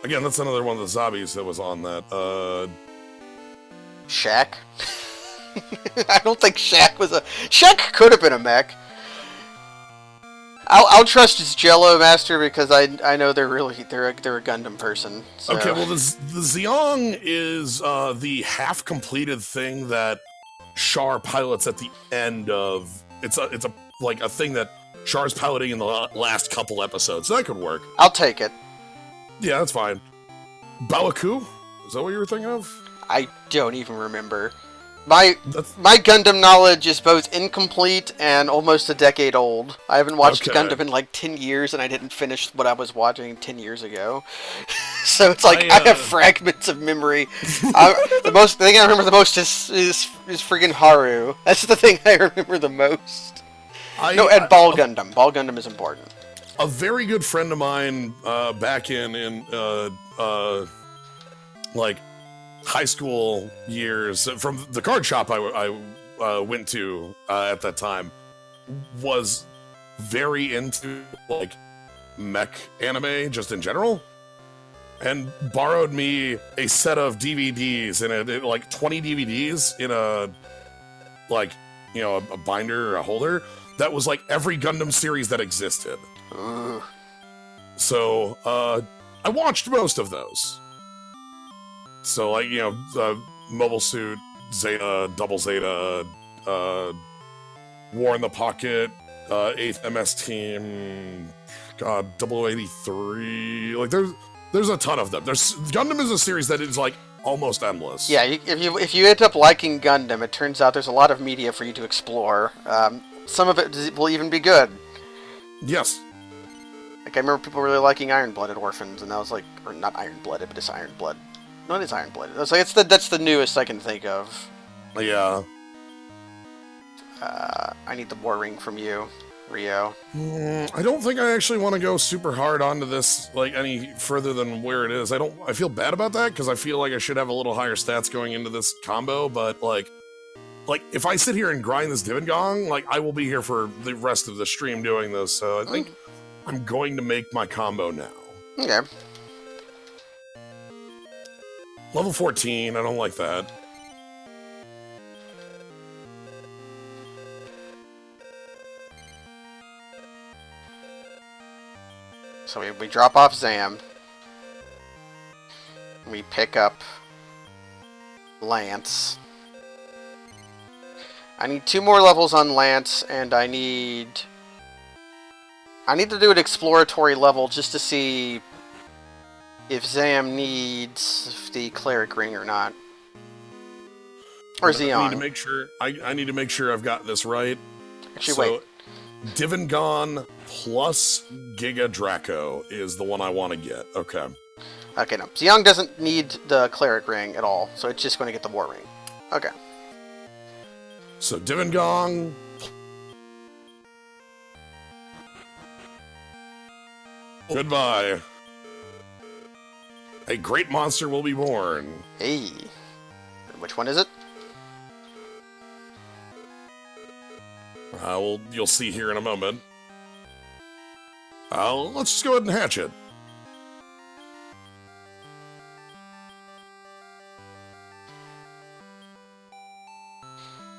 again, that's another one of the zombies that was on that, Shaq? I don't think Shaq was a... Shaq could have been a mech. I'll trust his Jello Master because I know they're a Gundam person. So. Okay, well, the Zeong is the half-completed thing that Char pilots at the end of... It's a thing that Char's piloting in the last couple episodes, so that could work. I'll take it. Yeah, that's fine. Bawaku? Is that what you were thinking of? I don't even remember. My Gundam knowledge is both incomplete and almost a decade old. I haven't watched Gundam in like 10 years, and I didn't finish what I was watching 10 years ago. So it's like I have fragments of memory. The thing I remember the most is friggin' Haru. That's the thing I remember the most. And Ball Gundam. Ball Gundam is important. A very good friend of mine back in like high school years, from the card shop I went to at that time, was very into like mech anime just in general, and borrowed me a set of DVDs in like 20 DVDs in a like, you know, a binder or a holder that was like every Gundam series that existed. So I watched most of those. So, like, you know, Mobile Suit, Zeta, Double Zeta, War in the Pocket, 8th MS Team, God, 0083. Like, there's a ton of them. Gundam is a series that is, like, almost endless. Yeah, if you end up liking Gundam, it turns out there's a lot of media for you to explore. Some of it will even be good. Yes. Like, I remember people really liking Iron-Blooded Orphans, and I was like, or not Iron-Blooded, but it's Iron-Blood. No, it is Iron-Blooded. I was like, that's the newest I can think of. Yeah. I need the War Ring from you, Rio. I don't think I actually want to go super hard onto this, like, any further than where it is. I feel bad about that, because I feel like I should have a little higher stats going into this combo, but, like, if I sit here and grind this Divan Gong, like, I will be here for the rest of the stream doing this, so I think I'm going to make my combo now. Okay. Level 14, I don't like that. So we drop off Zam. We pick up Lance. I need 2 more levels on Lance, and I need to do an exploratory level just to see if Zam needs the Cleric Ring or not. Or Zeong. I need to make sure. I need to make sure I've got this right. Actually, so, wait. Divingon plus Giga Draco is the one I want to get. Okay. Okay, no. Zeong doesn't need the Cleric Ring at all, so it's just going to get the War Ring. Okay. So, Divingong. Goodbye. A great monster will be born. Hey. Which one is it? You'll see here in a moment. Let's just go ahead and hatch it.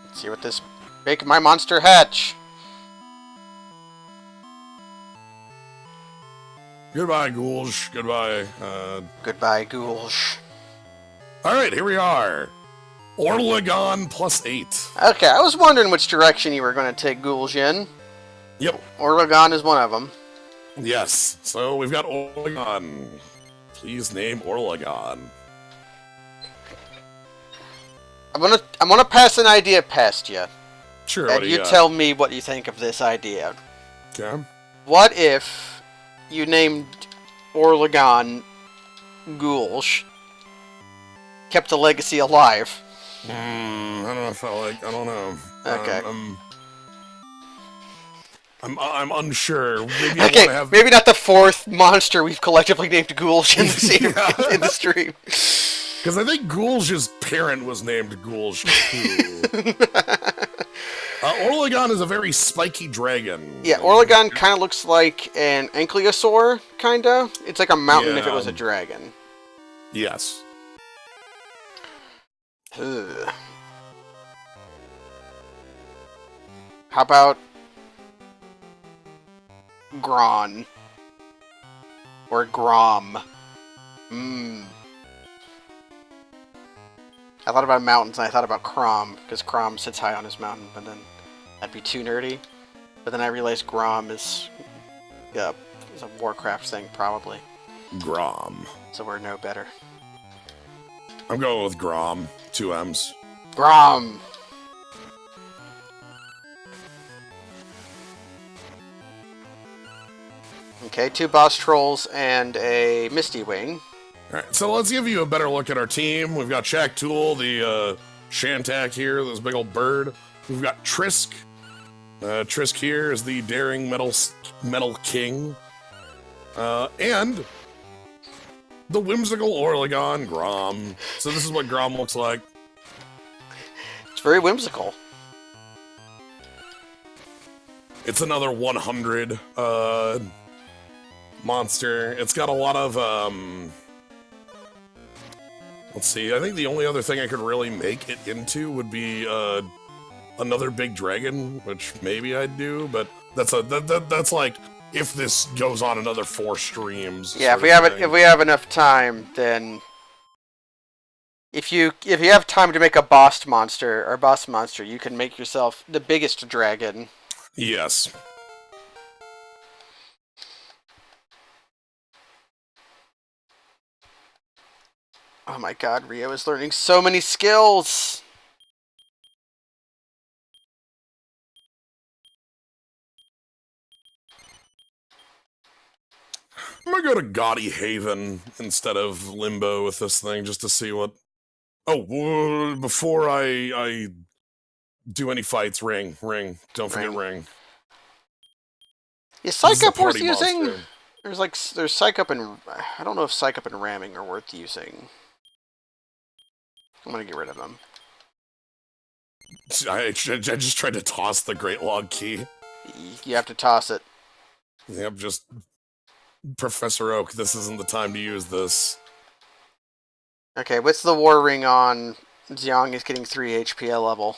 Let's see what this... Make my monster hatch! Goodbye, Ghouls. Goodbye. Goodbye, Ghouls. Alright, here we are. Orlegon plus 8. Okay, I was wondering which direction you were going to take Ghouls in. Yep. Orlegon is one of them. Yes. So we've got Orlegon. Please name Orlegon. I'm gonna pass an idea past you. Sure. And you tell me what you think of this idea. Okay. What if you named Orlegon Ghouls, kept the legacy alive? I don't know if I don't know. Okay. I'm unsure. Maybe Okay, I want to have... maybe not the 4th monster we've collectively named Ghouls in the, in the stream. Because I think Ghouls' parent was named Ghouls too. Orlegon is a very spiky dragon. Yeah, Orlegon kind of looks like an ankylosaur, kinda. It's like a mountain if it was a dragon. Yes. Ugh. How about Gron? Or Grom? I thought about mountains and I thought about Crom, because Crom sits high on his mountain, but then that'd be too nerdy. But then I realized Grom is a Warcraft thing, probably. Grom. So we're no better. I'm going with Grom. 2 M's. Grom! Okay, 2 boss trolls and a Misty Wing. Alright, so let's give you a better look at our team. We've got Shaq Tool, the Shantak here, this big old bird. We've got Trisk. Trisk here is the daring metal king. And the whimsical Orlegon Grom. So this is what Grom looks like. It's very whimsical. It's another 100 monster. It's got a lot of let's see, I think the only other thing I could really make it into would be another big dragon, which maybe I'd do, but that's like if this goes on another 4 streams. Yeah, if we have enough time, then if you have time to make a boss monster, you can make yourself the biggest dragon. Yes. Oh my god, Rio is learning so many skills! I'm gonna go to Gaudy Haven instead of Limbo with this thing, just to see what... Oh, before I do any fights, Ring. Don't forget Ring. Is Psych Up worth party using? monster. There's Psych Up and... I don't know if Psych Up and Ramming are worth using. I'm gonna get rid of them. I just tried to toss the Great Log Key. You have to toss it. Yep, just... Professor Oak, this isn't the time to use this. Okay, what's the War Ring on Zeong is getting 3 HP a level.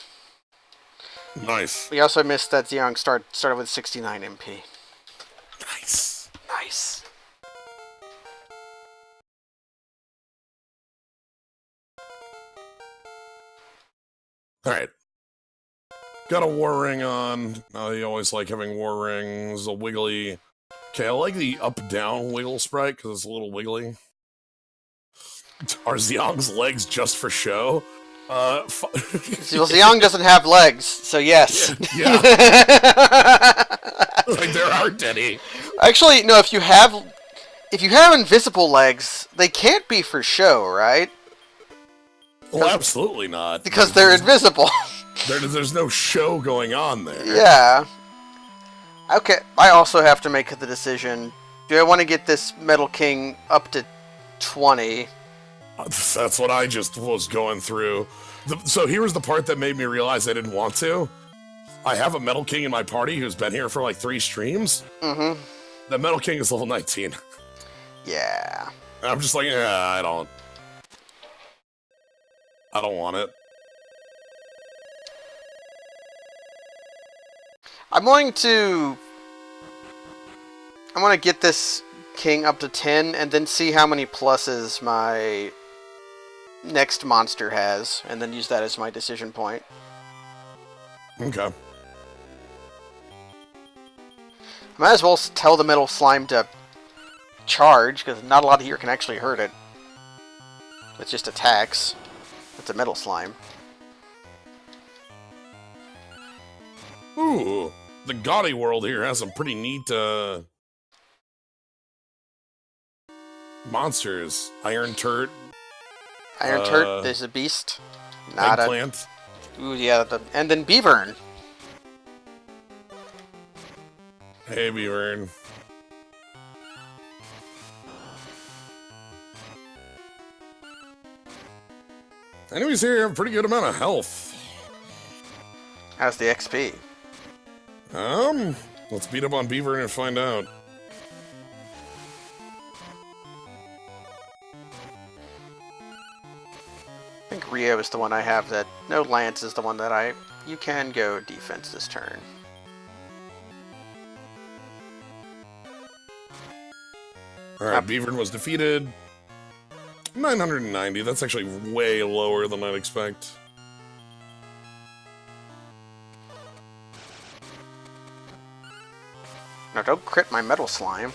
Nice. We also missed that Zeong started with 69 MP. Nice. Nice. Alright. Got a war ring on. You always like having war rings. A wiggly. Okay, I like the up-down wiggle sprite because it's a little wiggly. Are Xiang's legs just for show? Well, Xiang doesn't have legs, so yes. Yeah. Like, there aren't any. Actually, no, if you have invisible legs, they can't be for show, right? Well, absolutely not. Because they're invisible. There's no show going on there. Yeah. Okay, I also have to make the decision. Do I want to get this Metal King up to 20? That's what I just was going through. So here was the part that made me realize I didn't want to. I have a Metal King in my party who's been here for like 3 streams. Mm-hmm. The Metal King is level 19. Yeah. And I'm just like, yeah, I don't want it. I want to get this king up to 10 and then see how many pluses my next monster has, and then use that as my decision point. Okay. Might as well tell the Metal Slime to charge, because not a lot of here can actually hurt it. It's just attacks. It's a Metal Slime. Ooh, the gaudy world here has some pretty neat monsters. Iron Turret. Iron Turret, there's a beast. Not Eggplant. Ooh, yeah, and then Beavern. Hey, Beavern. Enemies here have a pretty good amount of health. How's the XP? Let's beat up on Beavern and find out. I think Rio is the one I have that... No, Lance is the one that You can go defense this turn. Alright, Beavern was defeated. 990, that's actually way lower than I'd expect. No, don't crit my Metal Slime.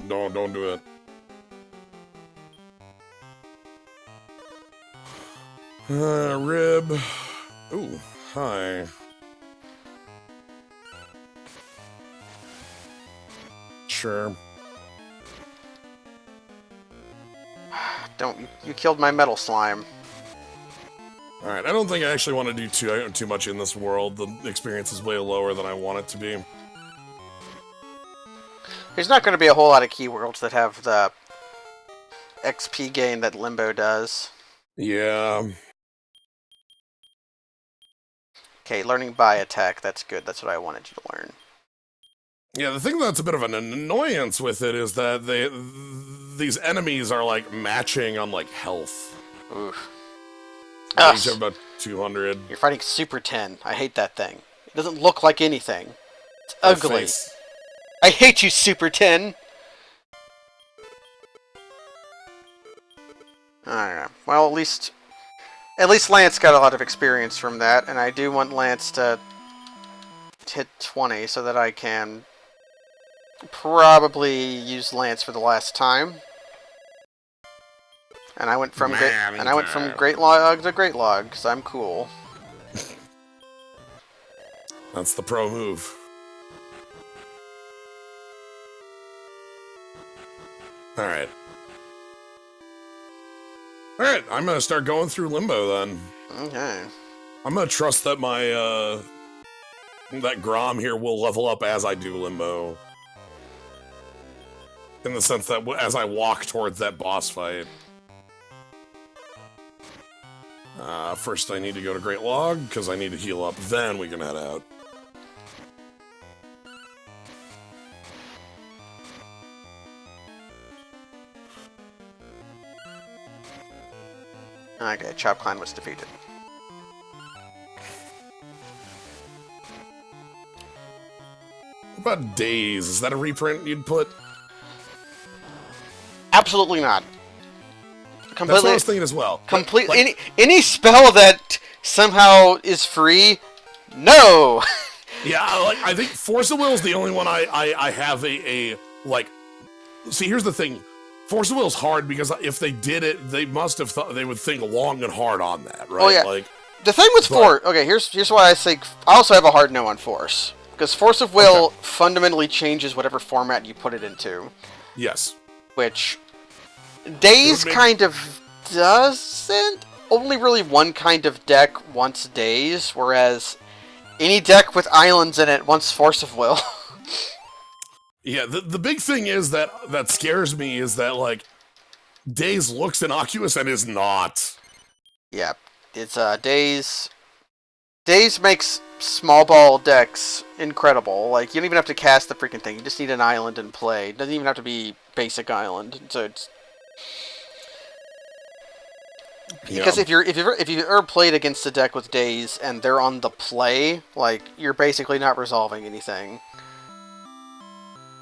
No, don't do it. Rib. Ooh, hi. Sure. Don't, you killed my Metal Slime. Alright, I don't think I actually want to do too much in this world. The experience is way lower than I want it to be. There's not going to be a whole lot of key worlds that have the XP gain that Limbo does. Yeah. Okay, learning by attack, that's good. That's what I wanted you to learn. Yeah, the thing that's a bit of an annoyance with it is that these enemies are, like, matching on, like, health. Oof. Each have about 200. You're fighting Super 10. I hate that thing. It doesn't look like anything. It's ugly. I hate you, Super 10! Alright, well, at least Lance got a lot of experience from that, and I do want Lance to hit 20 so that I can probably use Lance for the last time. And I went from Great Log to Great Log because I'm cool. That's the pro move. Alright. Alright, I'm gonna start going through Limbo then. Okay. I'm gonna trust that my, that Grom here will level up as I do Limbo. In the sense that as I walk towards that boss fight. First I need to go to Great Log, because I need to heal up, then we can head out. Okay, Chop Clan was defeated. What about Days? Is that a reprint you'd put? Absolutely not. That's what I was thinking as well. Completely. Any spell that somehow is free, no. Yeah, I think Force of Will is the only one I have a like. See, here's the thing. Force of Will is hard because if they did it, they must have thought they would think long and hard on that, right? Oh yeah. Like, the thing with Force. Okay, here's why I think I also have a hard no on Force, because Force of Will fundamentally changes whatever format you put it into. Yes. Which Days kind of doesn't. Only really one kind of deck wants Days, whereas any deck with islands in it wants Force of Will. Yeah, the big thing is that scares me is that, like, Days looks innocuous and is not. Yeah, it's Days. Days makes small ball decks incredible. Like, you don't even have to cast the freaking thing. You just need an island and play. It doesn't even have to be basic island. So it's because if you've ever played against a deck with Days and they're on the play, like, you're basically not resolving anything.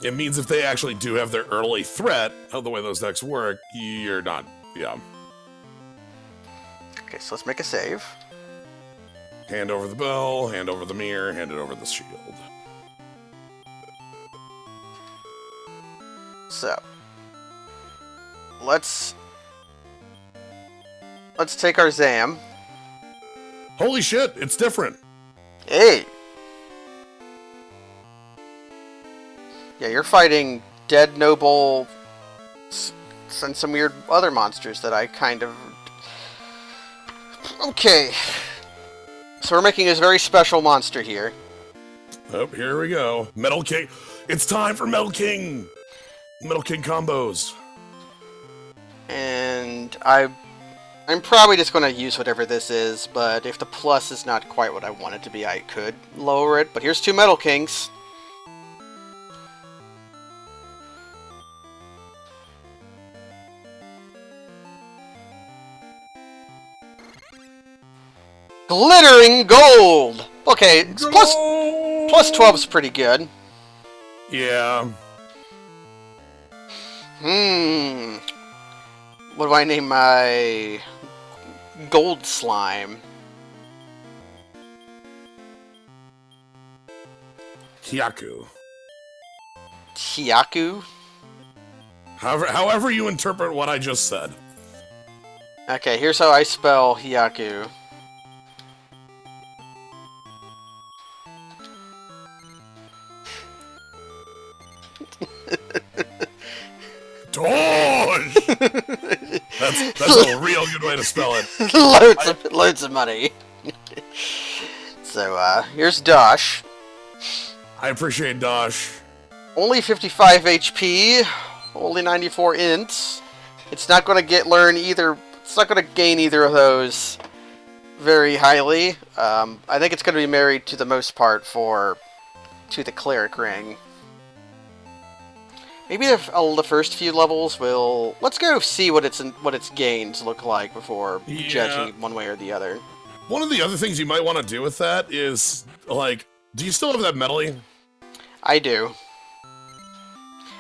It means if they actually do have their early threat, of the way those decks work, you're not. Yeah. Okay, so let's make a save. Hand over the bell, hand over the mirror, hand it over the shield. So, let's take our Zam. Holy shit, it's different. Hey! Yeah, you're fighting Dead Noble and some weird other monsters that I kind of... Okay. So we're making this very special monster here. Oh, here we go. Metal King. It's time for Metal King! Metal King combos. And I'm probably just going to use whatever this is, but if the plus is not quite what I want it to be, I could lower it. But here's 2 Metal Kings. Glittering gold! Okay, plus 12 is pretty good. Yeah. What do I name my gold slime? Hyaku. Hyaku? However you interpret what I just said. Okay, here's how I spell Hyaku. Doge! That's a real good way to spell it. Loads of money. So, here's Dosh. I appreciate Dosh. Only 55 HP, only 94 ints. It's not going to it's not going to gain either of those very highly. I think it's going to be married to the most part to the Cleric Ring. Maybe the first few levels will... Let's go see what its gains look like before judging one way or the other. One of the other things you might want to do with that is, like, do you still have that medley? I do.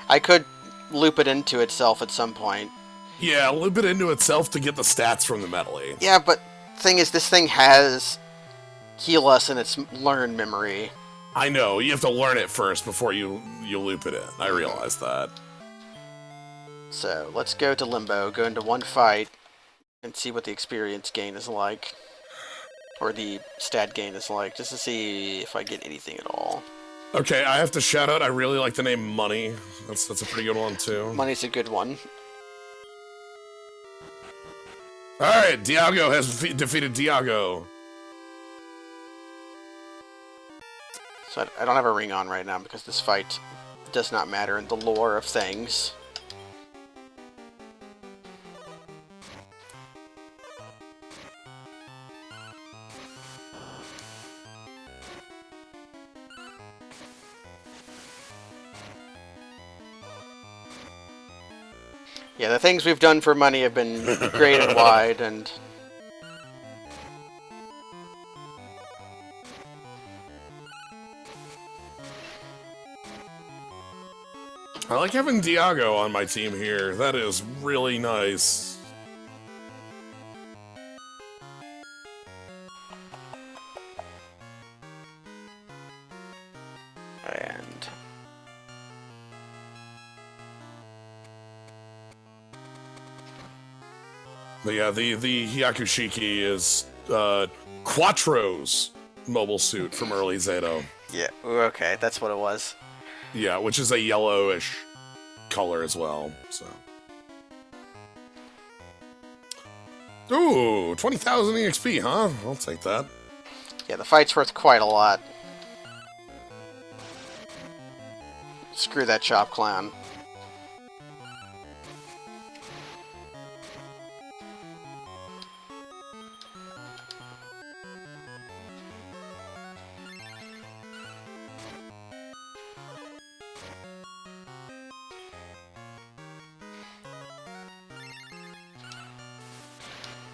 I could loop it into itself at some point. Yeah, loop it into itself to get the stats from the medley. Yeah, but thing is, this thing has Heal Us in its learn memory. I know, you have to learn it first before you loop it in. I realize that. So, let's go to Limbo, go into one fight, and see what the experience gain is like. Or the stat gain is like, just to see if I get anything at all. Okay, I have to shout out, I really like the name Money. That's a pretty good one, too. Money's a good one. Alright, Diago has defeated Diago. So I don't have a ring on right now because this fight does not matter in the lore of things. Yeah, the things we've done for money have been great and wide, and... I like having Diago on my team here. That is really nice. But yeah, the Hyakushiki is Quattro's mobile suit from early Zato. Yeah, okay, that's what it was. Yeah, which is a yellowish color as well, so. Ooh, 20,000 EXP, huh? I'll take that. Yeah, the fight's worth quite a lot. Screw that Chop Clown.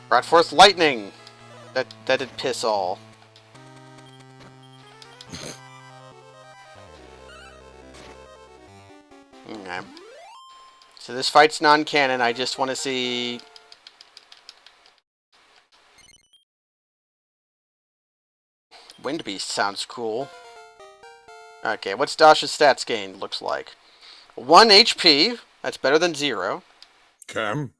Brought forth lightning! That did piss all. Okay. So this fight's non-canon, I just want to see... Wind Beast sounds cool. Okay, what's Dasha's stats gain looks like? 1 HP, that's better than 0. Okay.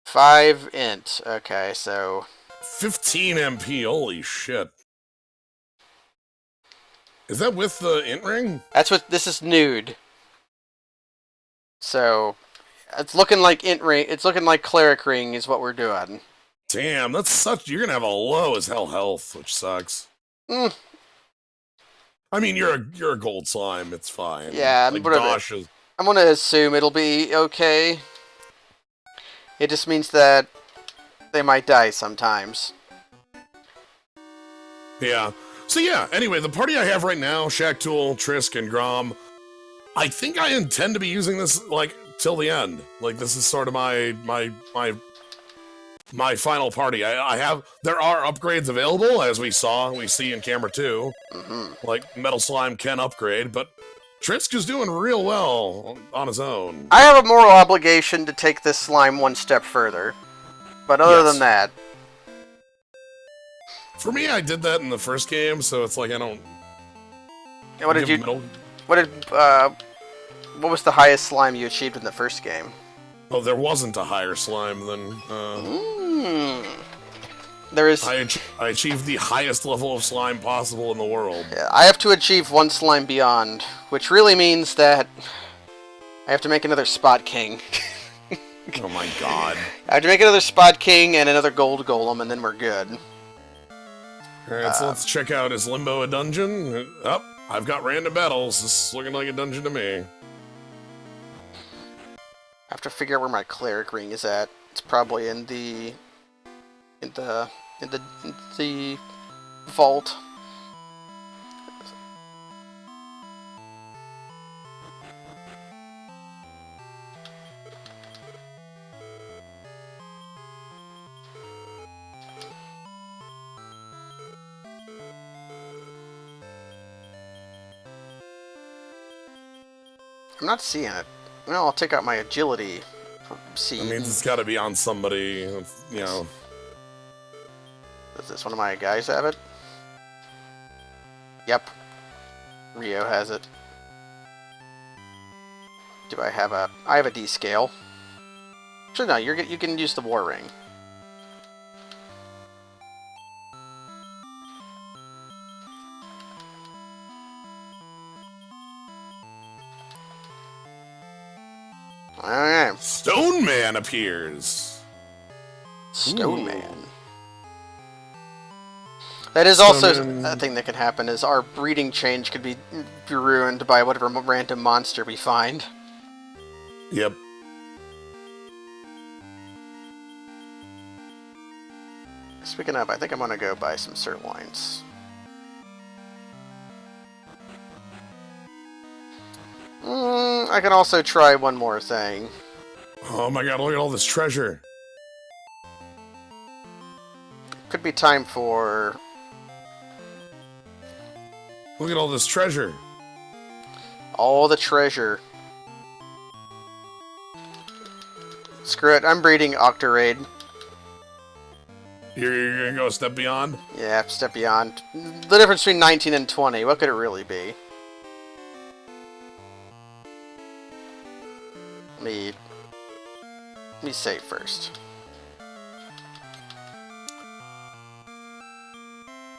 5 int, okay, so... 15 MP, holy shit. Is that with the int ring? That's what, this is nude. So, it's looking like int ring, it's looking like cleric ring is what we're doing. Damn, that's such, you're gonna have a low as hell health, which sucks. I mean, you're a gold slime, it's fine. Yeah, like I'm gonna assume it'll be okay. It just means that they might die sometimes. Yeah. So yeah, anyway, the party I have right now, Shaktul, Trisk, and Grom, I think I intend to be using this, like, till the end. Like, this is sort of my final party. There are upgrades available, as we see in camera 2. Like, Metal Slime can upgrade, but Trisk is doing real well on his own. I have a moral obligation to take this slime one step further. But other than that... For me, I did that in the first game, so it's like I don't... What was the highest slime you achieved in the first game? Oh, there wasn't a higher slime than... There is... I achieved the highest level of slime possible in the world. Yeah, I have to achieve 1 slime beyond, which really means that I have to make another Spot King. Oh my god. I have to make another Spot King and another Gold Golem, and then we're good. Alright, so let's check out, is Limbo a dungeon? Oh, I've got random battles. This is looking like a dungeon to me. I have to figure out where my cleric ring is at. It's probably in the vault. I'm not seeing it. Well, I'll take out my agility. See. That means it's got to be on somebody, you know. Does this one of my guys have it? Yep. Rio has it. Do I have a... I have a D scale. Actually, no, you can use the war ring. Alright. Stone Man appears. Stone Man. That is also a thing that could happen, is our breeding change could be ruined by whatever random monster we find. Yep. Speaking of, I think I'm gonna go buy some sirloins. I can also try one more thing. Oh my god, look at all this treasure. Could be time for... Look at all this treasure. all the treasure. Screw it, I'm breeding Octaraid. You're gonna go a step beyond? Yeah, step beyond. The difference between 19 and 20, what could it really be? Let me save first.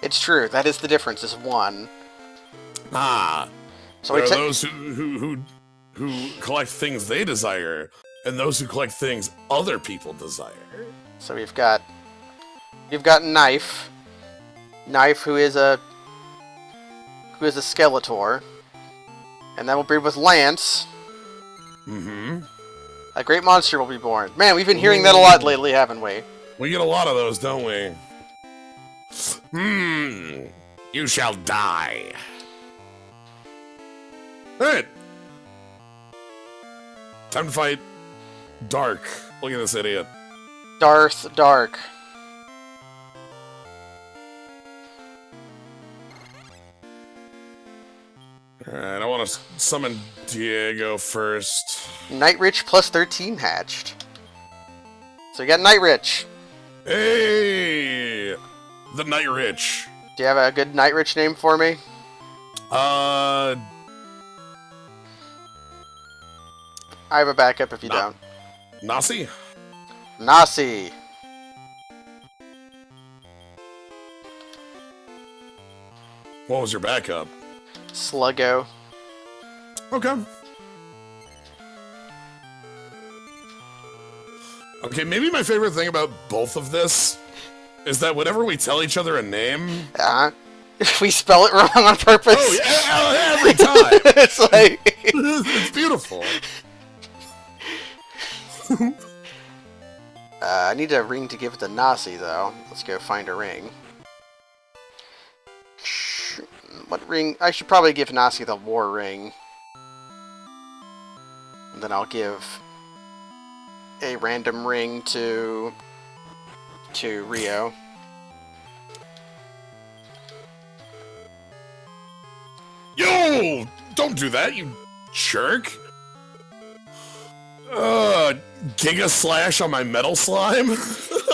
It's true. That is the difference. Is one. Ah, So there we are took. those who collect things they desire, and those who collect things other people desire. So we've got Knife. Knife, who is a Skeletor, and then we'll breed with Lance. Mm-hmm. A great monster will be born. Man, we've been hearing that a lot lately, haven't we? We get a lot of those, don't we? You shall die. Alright. Time to fight Dark. Look at this idiot. Darth Dark. Alright, I want to summon Diego first. Night Rich plus 13 hatched. So you got Night Rich. Hey! The Night Rich. Do you have a good Night Rich name for me? Uh... I have a backup if you don't. Nasi? Nasi. What was your backup? Sluggo. Okay. Okay, maybe my favorite thing about both of this is that whenever we tell each other a name... We spell it wrong on purpose. Oh, yeah, every time! It's like... It's beautiful. I need a ring to give it to Nasi, though. Let's go find a ring. What ring? I should probably give Nasi the war ring. And then I'll give a random ring to Rio. Yo! Don't do that, you jerk! Giga Slash on my metal slime?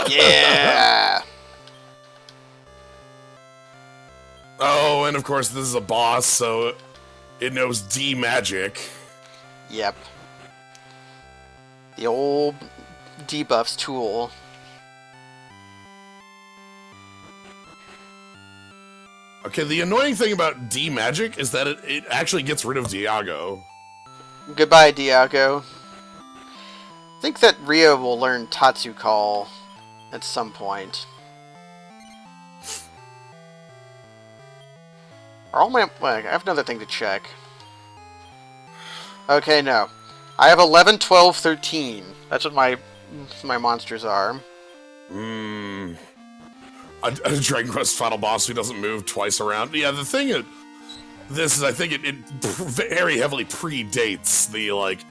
Yeah! Oh, and of course this is a boss, so it knows D magic. Yep. The old debuffs tool. Okay, the annoying thing about D magic is that it actually gets rid of Diago. Goodbye, Diago. I think that Rio will learn Tatsu Call at some point. Are all my... Wait, I have another thing to check. Okay, no. I have 11, 12, 13. That's what my monsters are. A Dragon Quest final boss who doesn't move twice around. Yeah, the thing is... This is, I think it very heavily predates the, like...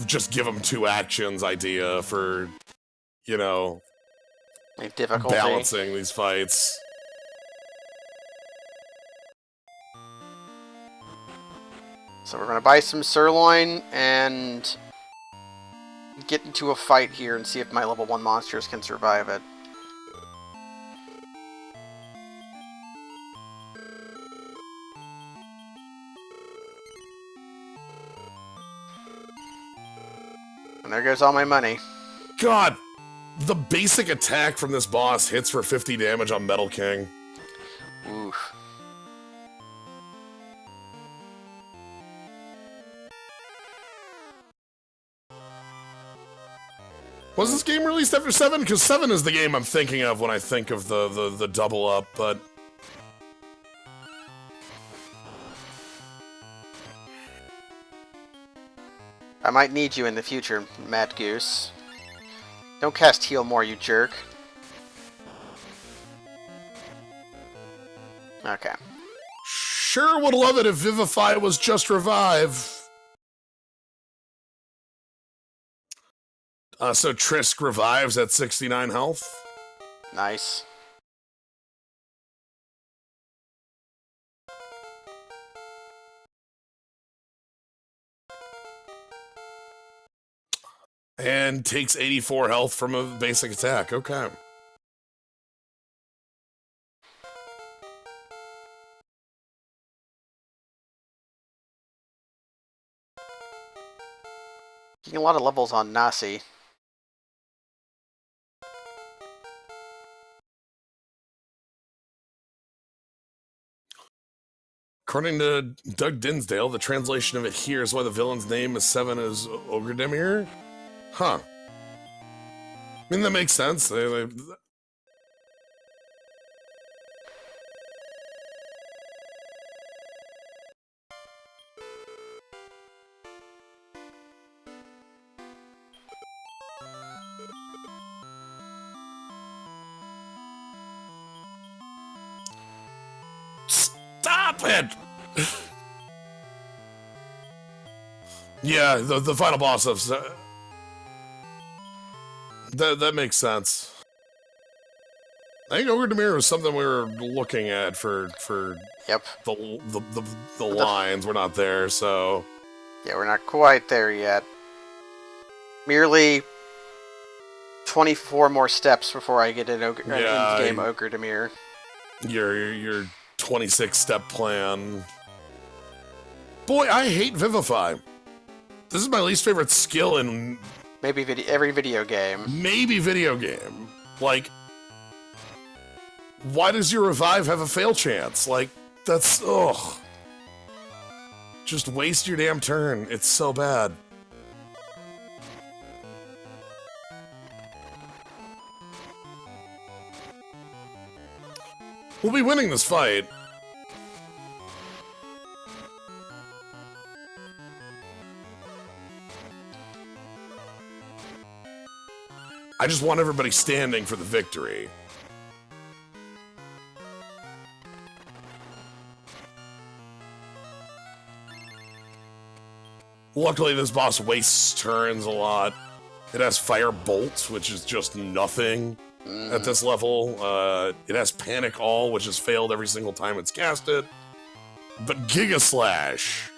Just give them 2 actions idea for, you know... Like difficulty. Balancing these fights. So we're gonna buy some sirloin and get into a fight here and see if my level 1 monsters can survive it. And there goes all my money. God! The basic attack from this boss hits for 50 damage on Metal King. Oof. Was this game released after 7? Because 7 is the game I'm thinking of when I think of the double up, but... I might need you in the future, Mad Goose. Don't cast heal more, you jerk. Okay. Sure would love it if Vivify was just revive. So Trisk revives at 69 health. Nice. And takes 84 health from a basic attack. Okay. Getting a lot of levels on Nasi. According to Doug Dinsdale, the translation of it here is why the villain's name is Seven is Ogredemir. Huh. I mean, that makes sense. Stop it! Yeah, the final boss of that makes sense. I think Ogredemir was something we were looking at for Yep. the lines. We're not there, so Yeah, we're not quite there yet. Merely 24 more steps before I get an in-game Ogredemir. Your 26-step plan. Boy, I hate Vivify. This is my least favorite skill in maybe every video game. Maybe video game. Like, why does your revive have a fail chance? Like, that's ugh. Just waste your damn turn. It's so bad. We'll be winning this fight. I just want everybody standing for the victory. Luckily, this boss wastes turns a lot. It has Fire Bolt, which is just nothing at this level. It has Panic All, which has failed every single time it's cast it. But Giga Slash.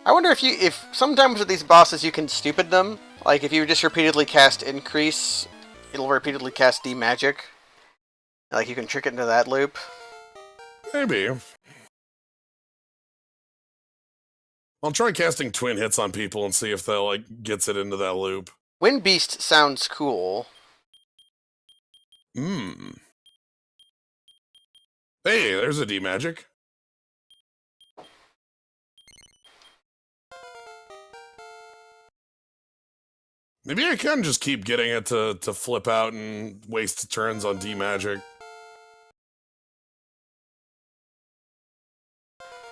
I wonder if sometimes with these bosses you can stupid them. Like if you just repeatedly cast Increase, it'll repeatedly cast D-Magic. Like you can trick it into that loop. Maybe. I'll try casting twin hits on people and see if that like gets it into that loop. Wind Beast sounds cool. Hey, there's a D-Magic. Maybe I can just keep getting it to flip out and waste turns on D-Magic.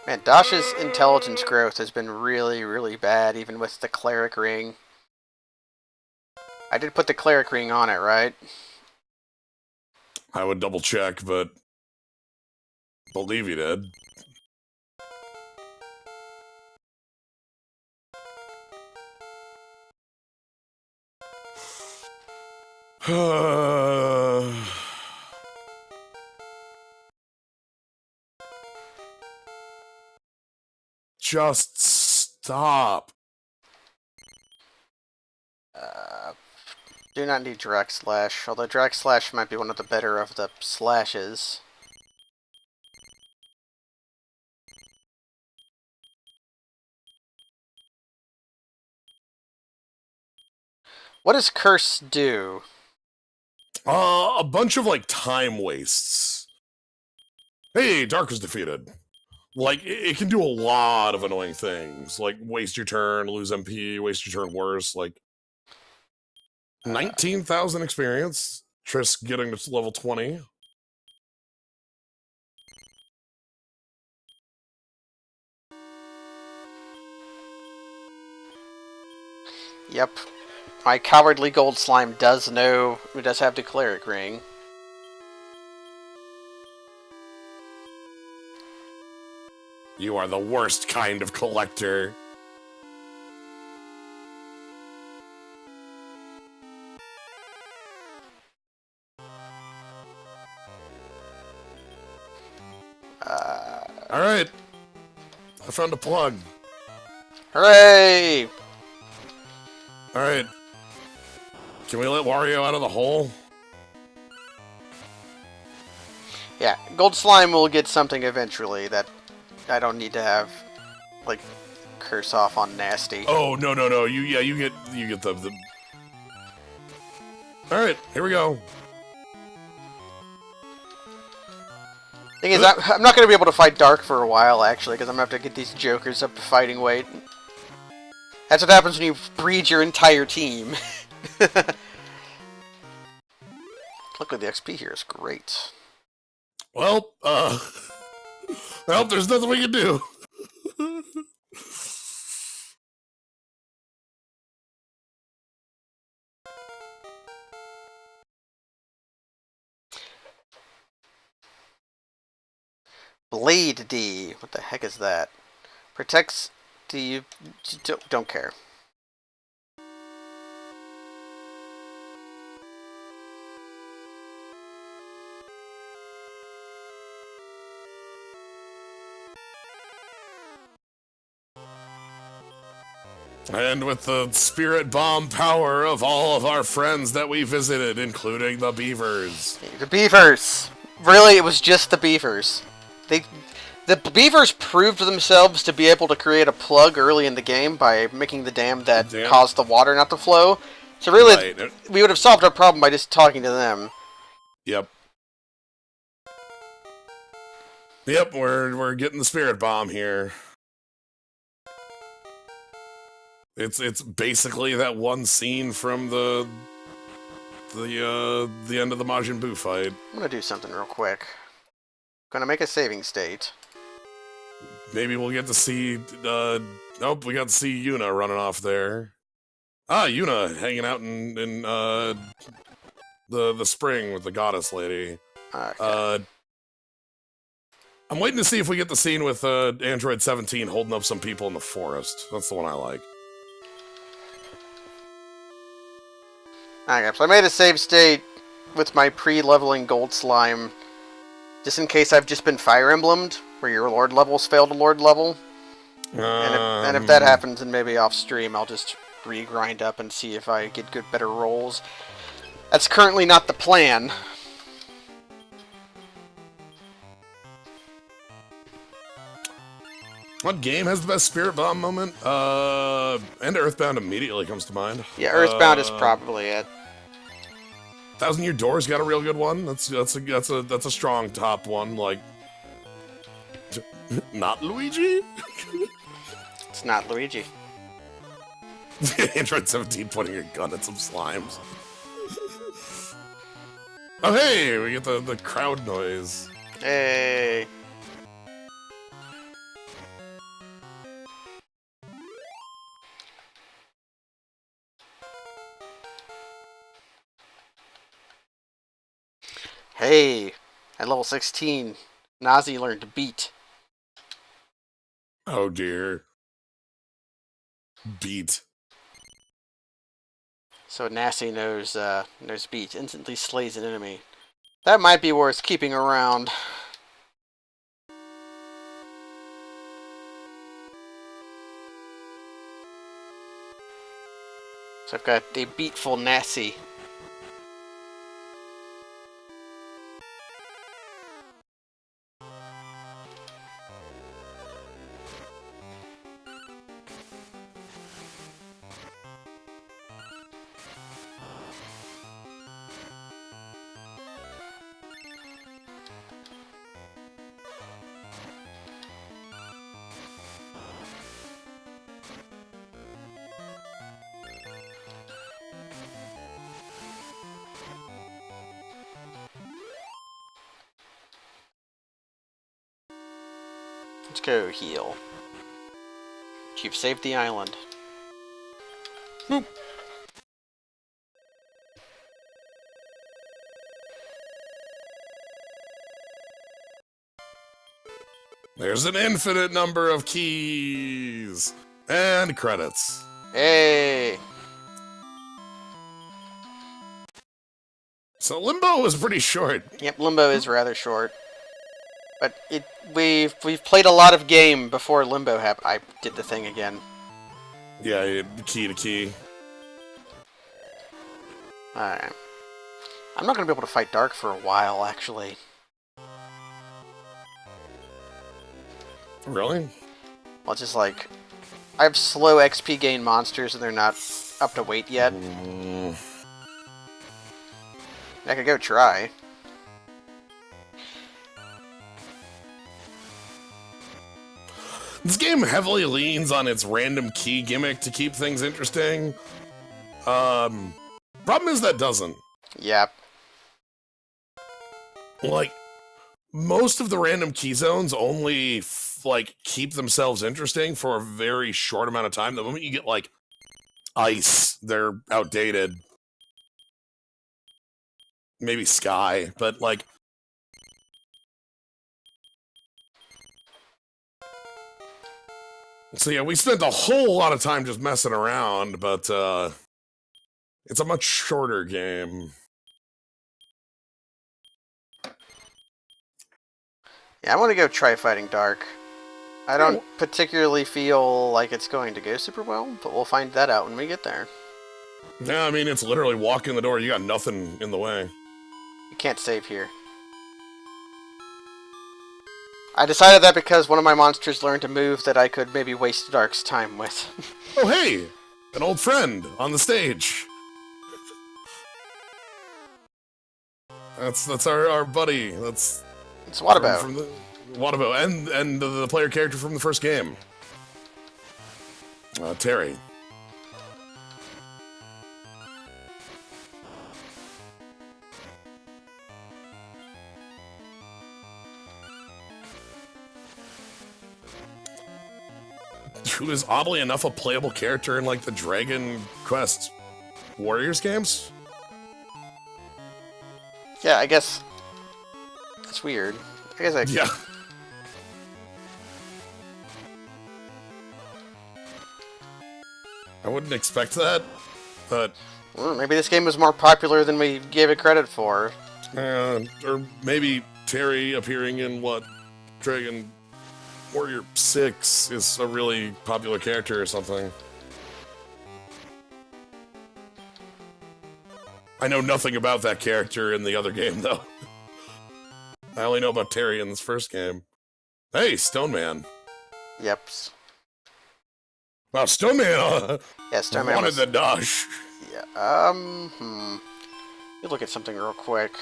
Man, Dash's intelligence growth has been really, really bad, even with the Cleric Ring. I did put the Cleric Ring on it, right? I would double check, but believe you did. Just stop. Do not need Drag Slash, although Drag Slash might be one of the better of the slashes. What does Curse do? A bunch of, like, time wastes. Hey, Dark is defeated. Like, it can do a lot of annoying things. Like, waste your turn, lose MP, waste your turn worse. Like, 19,000 experience. Triss getting to level 20. Yep. My Cowardly Gold Slime does know, it does have the Cleric Ring. You are the worst kind of collector. Alright. I found a plug. Hooray! Alright. Can we let Wario out of the hole? Yeah, Gold Slime will get something eventually that I don't need to have, like, curse off on Nasty. Oh, no. You get the... Alright, here we go. Thing is, I'm not going to be able to fight Dark for a while, actually, because I'm going to have to get these jokers up to fighting weight. That's what happens when you breed your entire team. Luckily, the XP here is great. Well, well, there's nothing we can do. Blade D. What the heck is that? Protects D. Don't care. And with the spirit bomb power of all of our friends that we visited, including the beavers. The beavers! Really, it was just the beavers. The beavers proved themselves to be able to create a plug early in the game by making the dam that caused the water not to flow. So really, right. We would have solved our problem by just talking to them. Yep. Yep, we're getting the spirit bomb here. It's basically that one scene from the end of the Majin Buu fight. I'm gonna do something real quick. Gonna make a saving state. Maybe we'll get to see nope, we got to see Yuna running off there. Ah, Yuna hanging out in the spring with the goddess lady. Okay. I'm waiting to see if we get the scene with Android 17 holding up some people in the forest. That's the one I like. Okay, so I made a save state with my pre-leveling gold slime, just in case I've just been Fire Emblemed, where your Lord levels fail to Lord level. And if that happens, then maybe off stream I'll just re-grind up and see if I get better rolls. That's currently not the plan. What game has the best Spirit Bomb moment? And Earthbound immediately comes to mind. Yeah, Earthbound is probably it. Thousand Year Door's got a real good one. That's a strong top one. Like, not Luigi. It's not Luigi. Android 17 pointing a gun at some slimes. Oh hey, we get the crowd noise. Hey. Hey, at level 16, Nazi learned to beat. Oh dear. Beat. So Nazi knows beat. Instantly slays an enemy. That might be worth keeping around. So I've got a beatful Nazi. Let's go heal. You've saved the island. Boop. There's an infinite number of keys and credits. Hey. So Limbo was pretty short. Yep, Limbo is rather short. But we've played a lot of game before Limbo happened. I did the thing again. Yeah, key to key. Alright. I'm not going to be able to fight Dark for a while, actually. Really? Well, it's just like, I have slow XP gain monsters and they're not up to weight yet. I could go try. This game heavily leans on its random key gimmick to keep things interesting. Problem is that doesn't. Yep. Like, most of the random key zones only, like, keep themselves interesting for a very short amount of time. The moment you get, like, ice, they're outdated. Maybe sky, but, like... So yeah, we spent a whole lot of time just messing around, but, it's a much shorter game. Yeah, I want to go try Fighting Dark. I don't particularly feel like it's going to go super well, but we'll find that out when we get there. Yeah, I mean, it's literally walk in the door, you got nothing in the way. You can't save here. I decided that because one of my monsters learned to move that I could maybe waste Dark's time with. Oh, hey! An old friend on the stage. That's our buddy. It's Whatabout. From the Whatabout, and the player character from the first game. Terry. Who is oddly enough a playable character in like the Dragon Quest Warriors games? Yeah, I guess that's weird. I guess Yeah. I wouldn't expect that, but maybe this game was more popular than we gave it credit for. or maybe Terry appearing in what Dragon Warrior 6 is a really popular character or something. I know nothing about that character in the other game, though. I only know about Terry in this first game. Hey, Stone Man. Yep. Wow, Stone Man Yeah, Stone Man wanted the dash. Yeah, let me look at something real quick.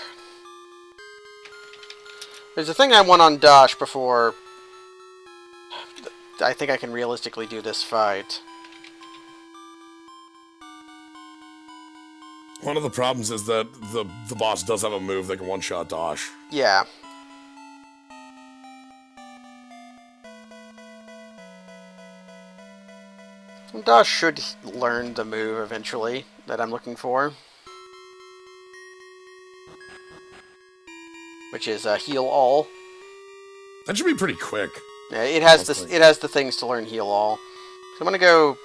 There's a thing I want on Dash before I think I can realistically do this fight. One of the problems is that the boss does have a move that can one-shot dash. Yeah. Dash should learn the move eventually that I'm looking for. Which is heal all. That should be pretty quick. Yeah, it has the things to learn heal all. So I'm gonna go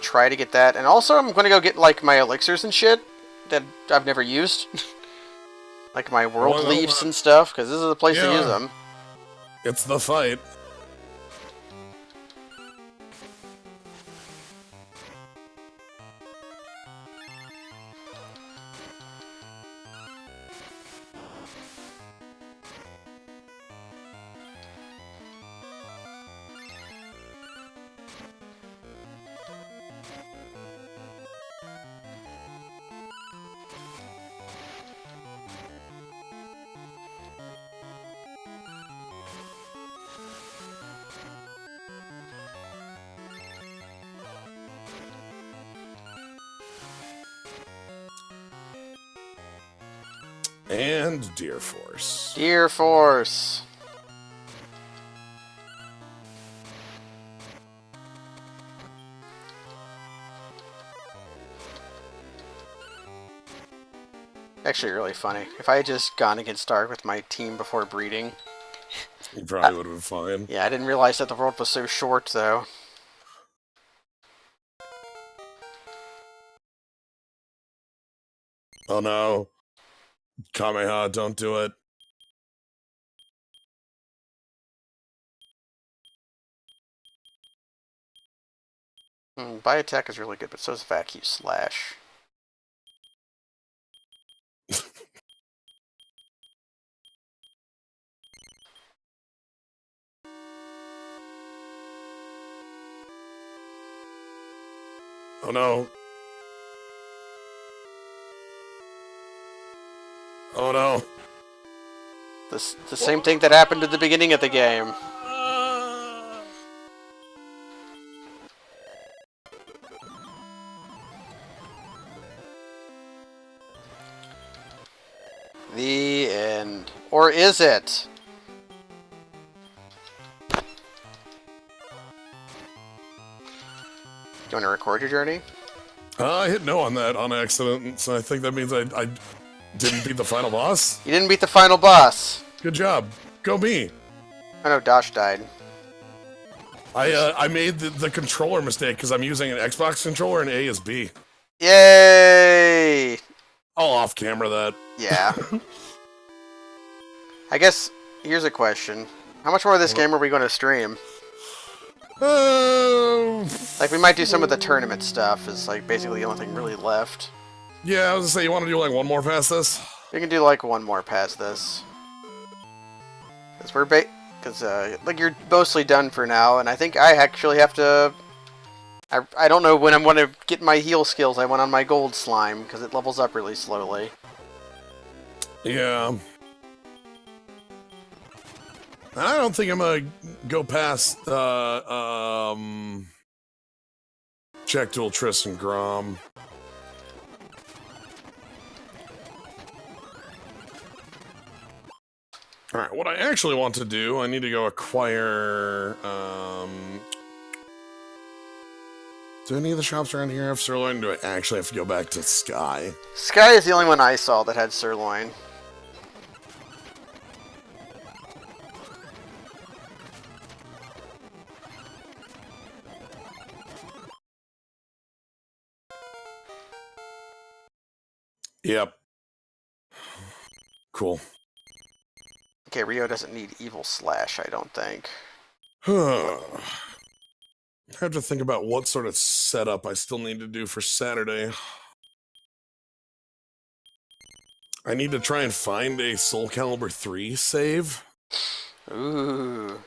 try to get that, and also I'm gonna go get like my elixirs and shit that I've never used, like my world leaves and stuff, because this is the place to use them. It's the fight. And Deer Force. Deer Force. Actually, really funny. If I had just gone against Dark with my team before breeding, You probably would have been fine. yeah, I didn't realize that the world was so short, though. Oh no. Kameha, don't do it. Bite attack is really good, but so is vacuum slash. Oh no. Oh no. The same thing that happened at the beginning of the game. The end. Or is it? Do you want to record your journey? I hit no on that on accident, so I think that means I didn't beat the final boss. You didn't beat the final boss. Good job. Go me. Oh no, Dosh died. I made the controller mistake because I'm using an Xbox controller and A is B. Yay! I'll off camera that. Yeah. I guess, here's a question. How much more of this game are we going to stream? Like, we might do some of the tournament stuff, is like basically the only thing really left. Yeah, I was gonna say, you want to do like one more past this? We can do like one more past this. Because like you're mostly done for now, and I think I actually have to... I don't know when I'm going to get my heal skills. I went on my gold slime, because it levels up really slowly. Yeah. I don't think I'm gonna go past Check Duel Triss and Grom. Alright, what I actually want to do, I need to go acquire do any of the shops around here have sirloin? Do I actually have to go back to Sky? Sky is the only one I saw that had sirloin. Yep. Cool. Okay, Rio doesn't need Evil Slash, I don't think. I have to think about what sort of setup I still need to do for Saturday. I need to try and find a Soul Calibur 3 save. Ooh.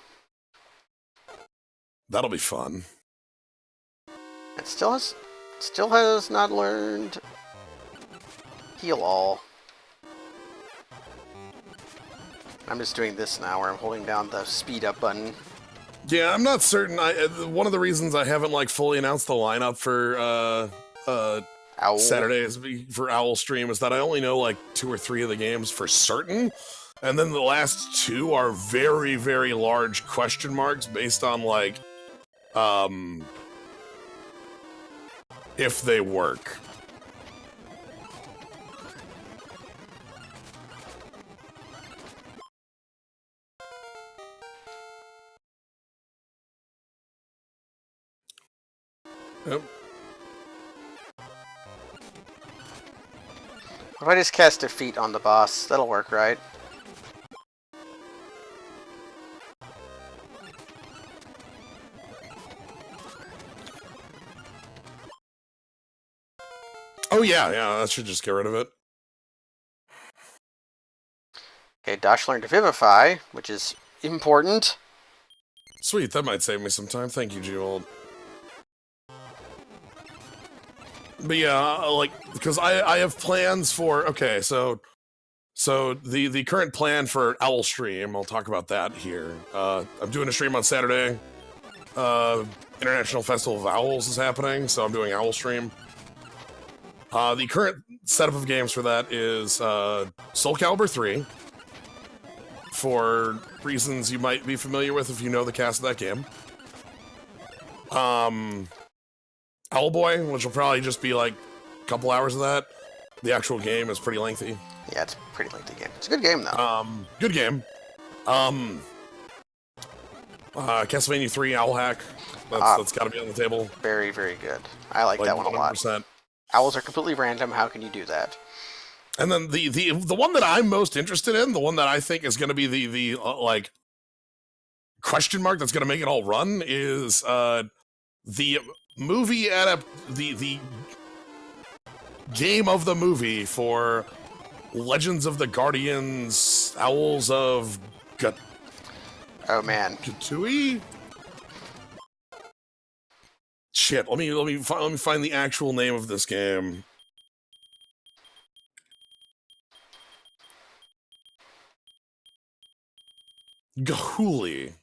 That'll be fun. It still has not learned Heal All. I'm just doing this now, where I'm holding down the speed up button. Yeah, I'm not certain. One of the reasons I haven't like fully announced the lineup for Owl. Saturdays for Owl Stream is that I only know like 2 or 3 of the games for certain, and then the last 2 are very, very large question marks based on like if they work. Yep. If I just cast Defeat on the boss, that'll work, right? Oh yeah, that should just get rid of it. Okay, Dosh learned to Vivify, which is important. Sweet, that might save me some time. Thank you, G-Old. But yeah, like, because I have plans for, okay, so the current plan for Owl Stream, I'll talk about that here. I'm doing a stream on Saturday. International Festival of Owls is happening, so I'm doing Owl Stream. The current setup of games for that is Soul Calibur 3, for reasons you might be familiar with if you know the cast of that game. Owlboy, which will probably just be like a couple hours of that. The actual game is pretty lengthy. Yeah, it's a pretty lengthy game. It's a good game, though. Good game. Castlevania 3 Owl Hack. That's got to be on the table. Very, very good. I like that one a lot. 100%. Owls are completely random. How can you do that? And then the one that I'm most interested in, the one that I think is going to be the like question mark that's going to make it all run, is the movie the game of the movie for Legends of the Guardians Owls of Oh man, Katui? Shit, let me find the actual name of this game. Gahuli.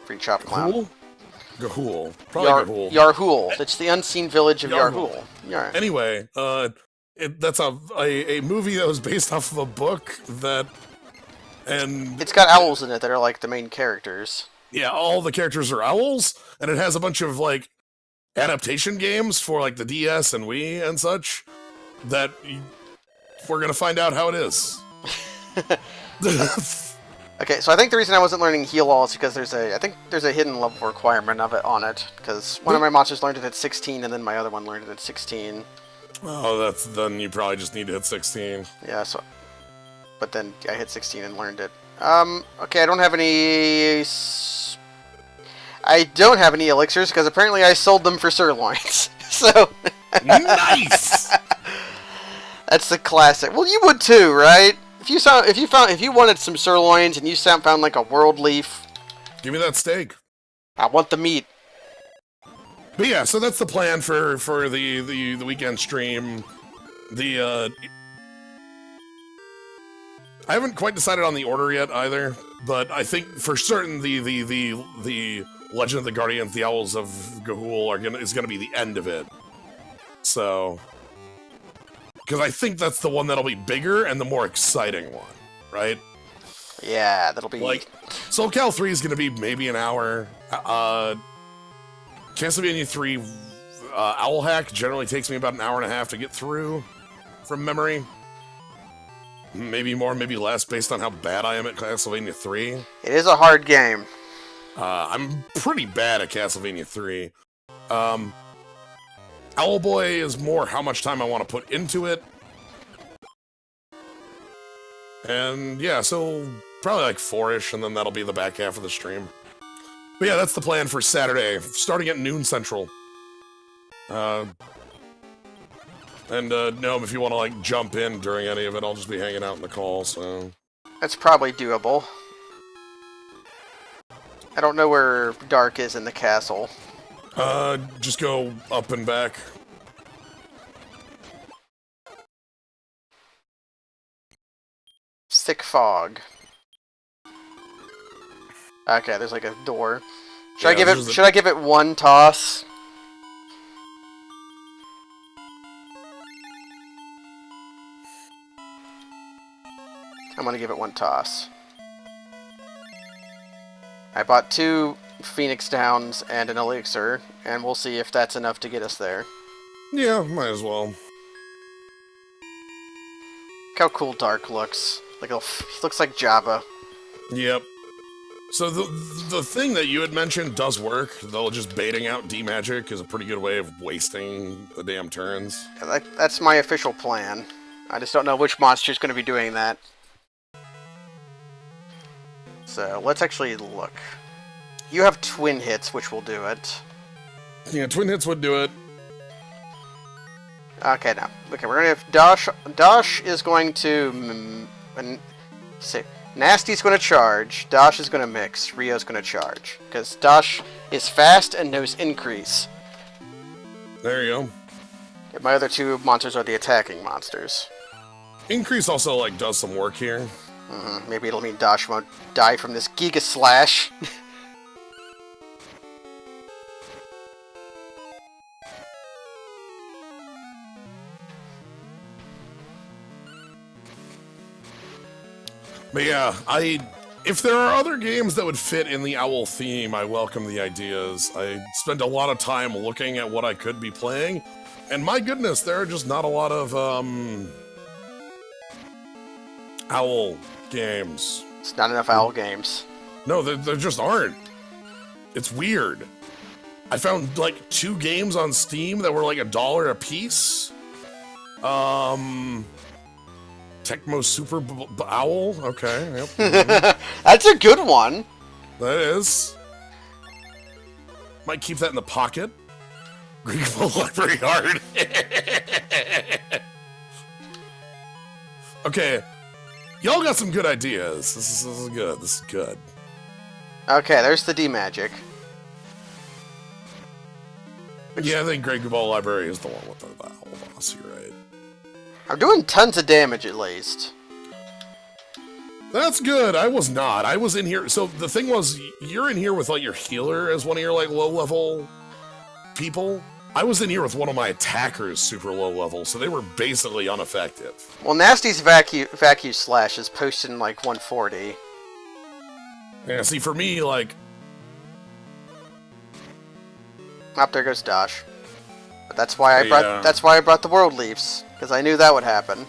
Free chop clown. Gahul. Probably Gahul. Yarhul. It's the unseen village of Yarhul. Anyway, that's a movie that was based off of a book that, and It's got owls in it that are like the main characters. yeah, all the characters are owls, and it has a bunch of like adaptation games for like the DS and Wii and such that we're gonna find out how it is. Okay, so I think the reason I wasn't learning heal all is because I think there's a hidden level requirement of it on it. Because one of my monsters learned it at 16, and then my other one learned it at 16. Oh, then you probably just need to hit 16. Yeah, so... But then I hit 16 and learned it. Okay, I don't have any... I don't have any elixirs, because apparently I sold them for sirloins. So... Nice! That's the classic. Well, you would too, right? If you wanted some sirloins and you found like a world leaf, Give me that steak. I want the meat. But yeah, so that's the plan for the weekend stream. I haven't quite decided on the order yet either, but I think for certain the Legend of the Guardians, the Owls of Ga'Hoole is gonna be the end of it. So, because I think that's the one that'll be bigger and the more exciting one, right? Yeah, that'll be... Like, Soul Cal 3 is going to be maybe an hour. Castlevania 3 Owl Hack generally takes me about an hour and a half to get through from memory. Maybe more, maybe less, based on how bad I am at Castlevania 3. It is a hard game. I'm pretty bad at Castlevania 3. Owlboy is more how much time I want to put into it. And yeah, so probably like 4-ish, and then that'll be the back half of the stream. But yeah, that's the plan for Saturday, starting at noon Central. And Gnome, if you want to like jump in during any of it, I'll just be hanging out in the call, so... That's probably doable. I don't know where Dark is in the castle. Just go up and back. Thick fog. Okay, there's like a door. Should I give it one toss? I'm gonna give it one toss. I bought 2 Phoenix Downs and an elixir, and we'll see if that's enough to get us there. Yeah, might as well. Look how cool Dark looks. Like he looks like Jabba. Yep. So the thing that you had mentioned does work, though just baiting out D-Magic is a pretty good way of wasting the damn turns. That's my official plan. I just don't know which monster's going to be doing that. So, let's actually look. You have twin hits, which will do it. Yeah, twin hits would do it. Okay, now. Okay, we're going to have Dosh. Dosh is going to... Nasty's going to charge. Dosh is going to mix. Rio's going to charge. Because Dosh is fast and knows increase. There you go. Okay, my other 2 monsters are the attacking monsters. Increase also, like, does some work here. Maybe it'll mean Dosh won't die from this Giga Slash. But yeah, if there are other games that would fit in the owl theme, I welcome the ideas. I spent a lot of time looking at what I could be playing, and my goodness, there are just not a lot of, owl games. It's not enough owl games. No, there just aren't. It's weird. I found, like, 2 games on Steam that were, like, $1 a piece. Tecmo Super Owl? Okay, yep. That's a good one. That is. Might keep that in the pocket. Greenville Library Hard. Okay. Y'all got some good ideas. This is good. This is good. Okay, there's the D-Magic. Yeah, I think Great Ball Library is the one with the owl boss. You're right. I'm doing tons of damage, at least. That's good. I was not. I was in here. So the thing was, you're in here with like your healer as one of your like low-level people. I was in here with one of my attackers super low level, so they were basically ineffective. Well, Nasty's vacuum slash is posted in like 140. Yeah, see, for me, like... Up there goes Dosh. But that's why I brought the World Leafs, because I knew that would happen.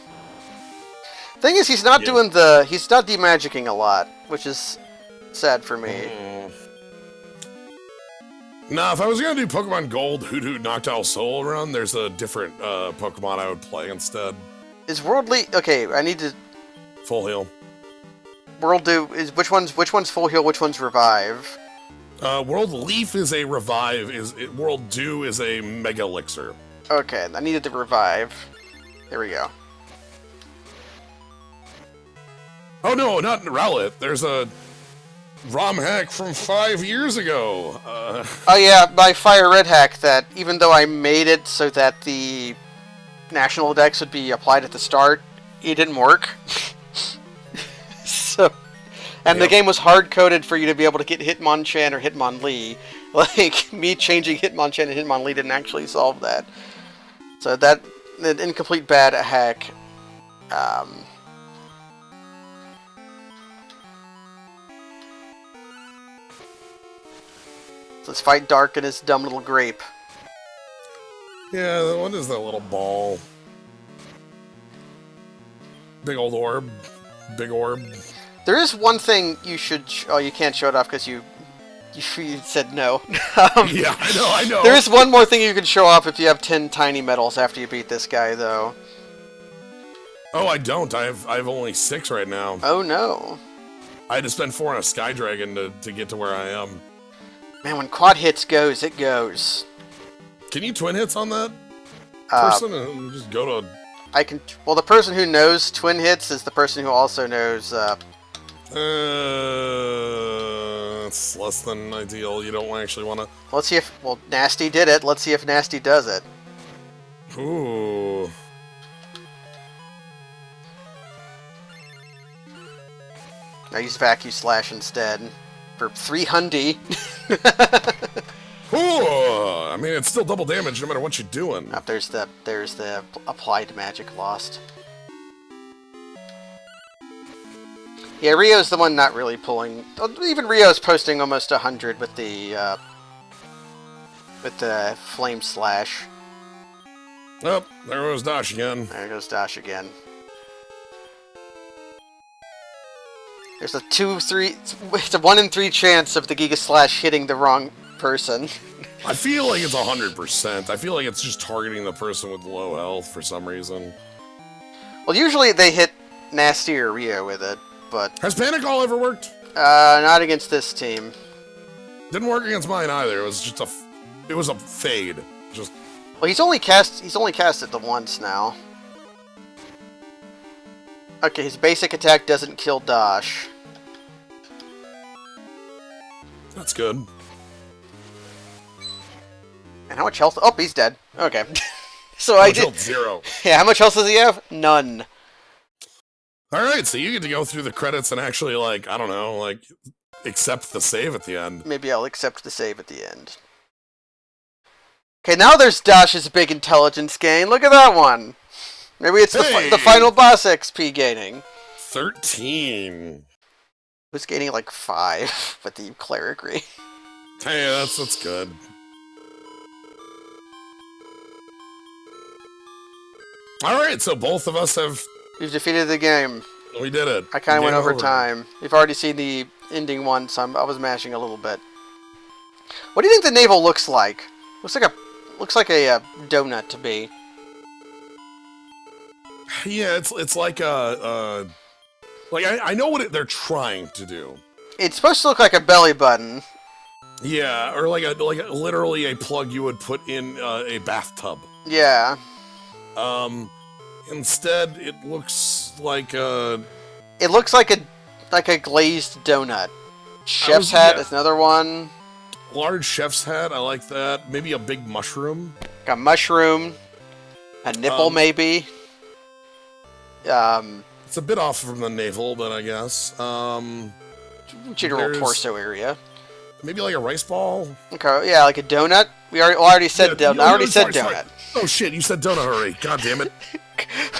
Thing is, he's not demagicking a lot, which is sad for me. Nah, if I was gonna do Pokemon Gold Hoot Hoot Noctowl Soul Run, there's a different Pokemon I would play instead. Is World Leaf... Okay, I need to... Full heal. Which one's full heal, which one's revive? World Leaf is a revive, World Dew is a Mega Elixir. Okay, I needed the revive. There we go. Oh no, not Rowlet. There's a ROM hack from 5 years ago. Oh yeah, my Fire Red hack that, even though I made it so that the National Dex would be applied at the start, it didn't work. And the game was hard-coded for you to be able to get Hitmonchan or Hitmonlee. Like, me changing Hitmonchan and Hitmonlee didn't actually solve that. So that, an incomplete bad hack. Let's fight Dark and his dumb little grape. Yeah, what is that little ball? Big old orb. Big orb. There is one thing you should... Oh, you can't show it off because you said no. Yeah, I know. There is one more thing you can show off if you have 10 tiny medals after you beat this guy, though. Oh, I don't. I have only 6 right now. Oh, no. I had to spend 4 on a Sky Dragon to get to where I am. Man, when quad hits goes, it goes. Can you twin hits on that person and just go to... I can... Well, the person who knows twin hits is the person who also knows... it's less than ideal. You don't actually want to... Let's see if... Well, Nasty did it. Let's see if Nasty does it. Ooh. I use Vacuum Slash instead. For 300. Ooh. I mean, it's still double damage no matter what you're doing. Oh, there's the applied magic lost. Yeah, Rio's the one not really pulling. Even Rio's posting almost 100 with the Flame Slash. Oh, there goes Dash again. There goes Dash again. There's a 1 in 3 chance of the Giga Slash hitting the wrong person. I feel like it's 100%. I feel like it's just targeting the person with low health for some reason. Well, usually they hit Nasty or Rio with it, but... Has Panic All ever worked? Not against this team. Didn't work against mine either. It was just it was a fade. Just... Well, he's only cast it the once now. Okay, his basic attack doesn't kill Dash. That's good. And how much health? Oh, he's dead. Okay. So I did... Health 0. Yeah, how much health does he have? None. Alright, so you get to go through the credits and actually, like, I don't know, like, accept the save at the end. Maybe I'll accept the save at the end. Okay, now there's Dash's big intelligence gain. Look at that one. Maybe it's the final boss XP gaining. 13. Who's gaining like 5 with the clericry? Hey, that's good. Alright, so both of us have... We've defeated the game. We did it. I kind of went over time. You've already seen the ending one, so I was mashing a little bit. What do you think the navel looks like? Looks like a donut to me. Yeah, it's like a like I know what they're trying to do. It's supposed to look like a belly button. Yeah, or like literally a plug you would put in a bathtub. Yeah. Instead, it looks like a... It looks like a glazed donut. Chef's hat is another one. Large chef's hat, I like that. Maybe a big mushroom. Like a mushroom. A nipple, maybe. It's a bit off from the navel, but I guess. General torso area. Maybe like a rice ball? Okay, yeah, like a donut. We already said donut. I already said sorry. donut. Oh shit, you said donut already. God damn it.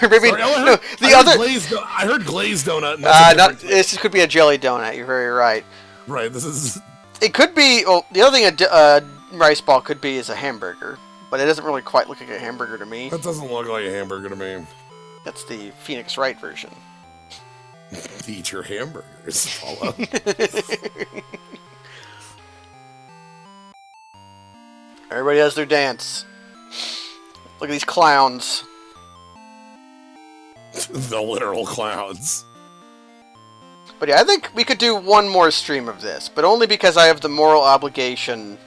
Maybe Sorry, I heard glazed donut. And that's this could be a jelly donut. You're very right. Right, this is... It could be... Well, the other thing a rice ball could be is a hamburger. But it doesn't really quite look like a hamburger to me. That doesn't look like a hamburger to me. That's the Phoenix Wright version. Eat your hamburgers, follow. Everybody has their dance. Look at these clowns. The literal clowns. But yeah, I think we could do one more stream of this, but only because I have the moral obligation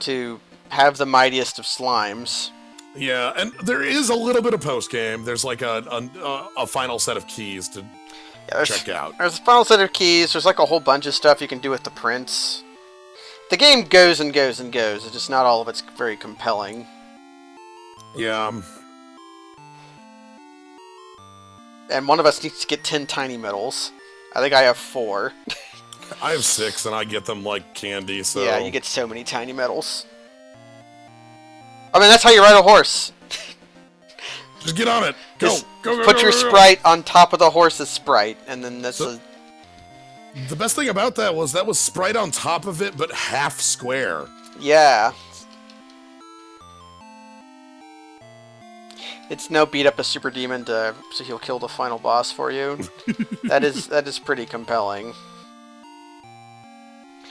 to have the mightiest of slimes. Yeah, and there is a little bit of post-game. There's like a final set of keys to check out. There's a final set of keys. There's like a whole bunch of stuff you can do with the prince. The game goes and goes and goes. It's just not all of it's very compelling. Yeah. And one of us needs to get 10 tiny medals. I think I have 4. I have 6, and I get them like candy, so... Yeah, you get so many tiny medals. I mean, that's how you ride a horse. Just get on it. Go. Go. Put your sprite on top of the horse's sprite, and then that's The best thing about that was sprite on top of it, but half square. Yeah. It's no beat up a super demon so he'll kill the final boss for you. that is pretty compelling.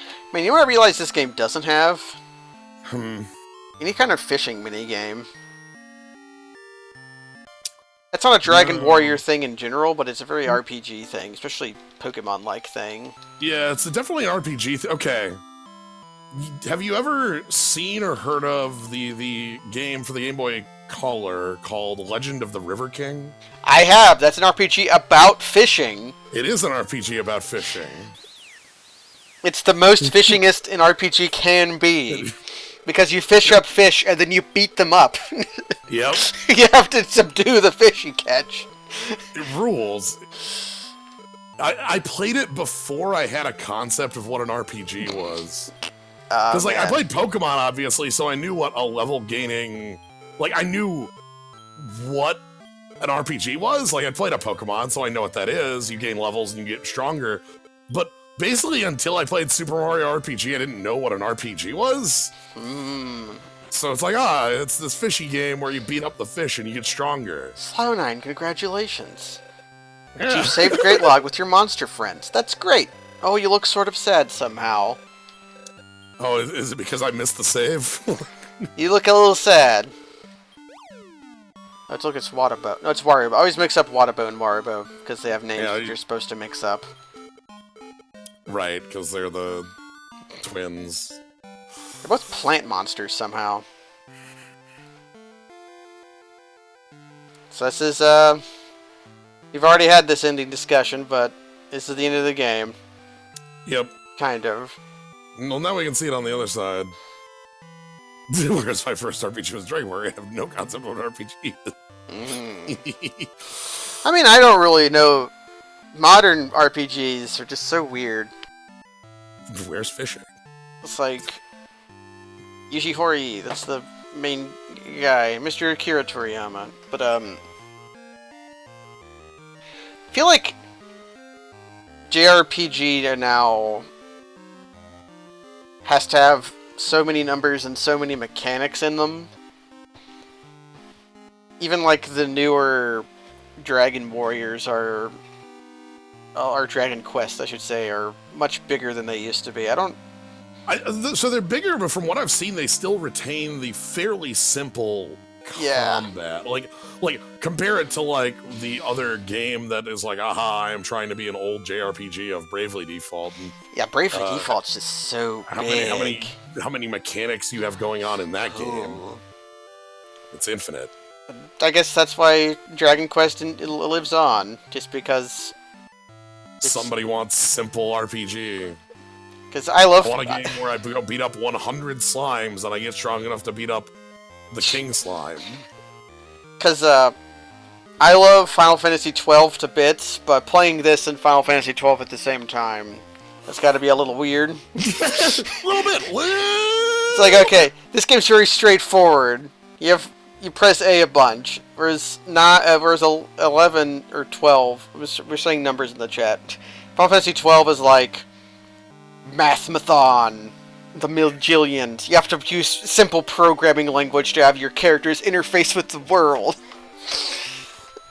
I mean, you know what I realize this game doesn't have? Any kind of fishing minigame. It's not a Dragon Warrior thing in general, but it's a very RPG thing, especially Pokemon-like thing. Yeah, it's definitely an RPG okay. Have you ever seen or heard of the game for the Game Boy Color called Legend of the River King? I have. That's an RPG about fishing. It is an RPG about fishing. It's the most fishingest an RPG can be. Because you fish up fish and then you beat them up. Yep. You have to subdue the fish you catch. It rules. I played it before I had a concept of what an RPG was. Because I played Pokemon, obviously, so I knew what a level gaining... Like, I knew what an RPG was. Like, I played a Pokemon, so I know what that is. You gain levels and you get stronger. But basically, until I played Super Mario RPG, I didn't know what an RPG was. So it's like, it's this fishy game where you beat up the fish and you get stronger. slio9, congratulations. Yeah. You saved Great Log with your monster friends. That's great. Oh, you look sort of sad somehow. Oh, is it because I missed the save? You look a little sad. Let's look at Wadabow. No, it's Wario. I always mix up Wadabow and Waribo because they have names that you're supposed to mix up. Right, because they're the twins. They're both plant monsters somehow. So this is, you've already had this ending discussion, but this is the end of the game. Yep. Kind of. Well, now we can see it on the other side. Whereas my first RPG was Dragon Warrior, I have no concept of an RPG. I mean, I don't really know. Modern RPGs are just so weird. Where's fishing? It's like Yuji Horii, that's the main guy, Mr. Akira Toriyama. But I feel like JRPG now has to have so many numbers and so many mechanics in them. Even like the newer Dragon Warriors or Dragon Quest, I should say, are much bigger than they used to be. So they're bigger, but from what I've seen, they still retain the fairly simple combat. Like compare it to like the other game that is like, I am trying to be an old JRPG of Bravely Default. And, yeah, Bravely Default's just so big. How many mechanics you have going on in that game? It's infinite. I guess that's why Dragon Quest lives on, just because somebody wants simple RPG. Because I want a game where I beat up 100 slimes and I get strong enough to beat up the King Slime. Because I love Final Fantasy XII to bits, but playing this and Final Fantasy XII at the same time That's got to be a little weird. A little bit. It's like, okay, this game's very straightforward. You press A a bunch, whereas 11 or 12. We're saying numbers in the chat. Final Fantasy 12 is like Mathmathon, the Miljillions. You have to use simple programming language to have your characters interface with the world.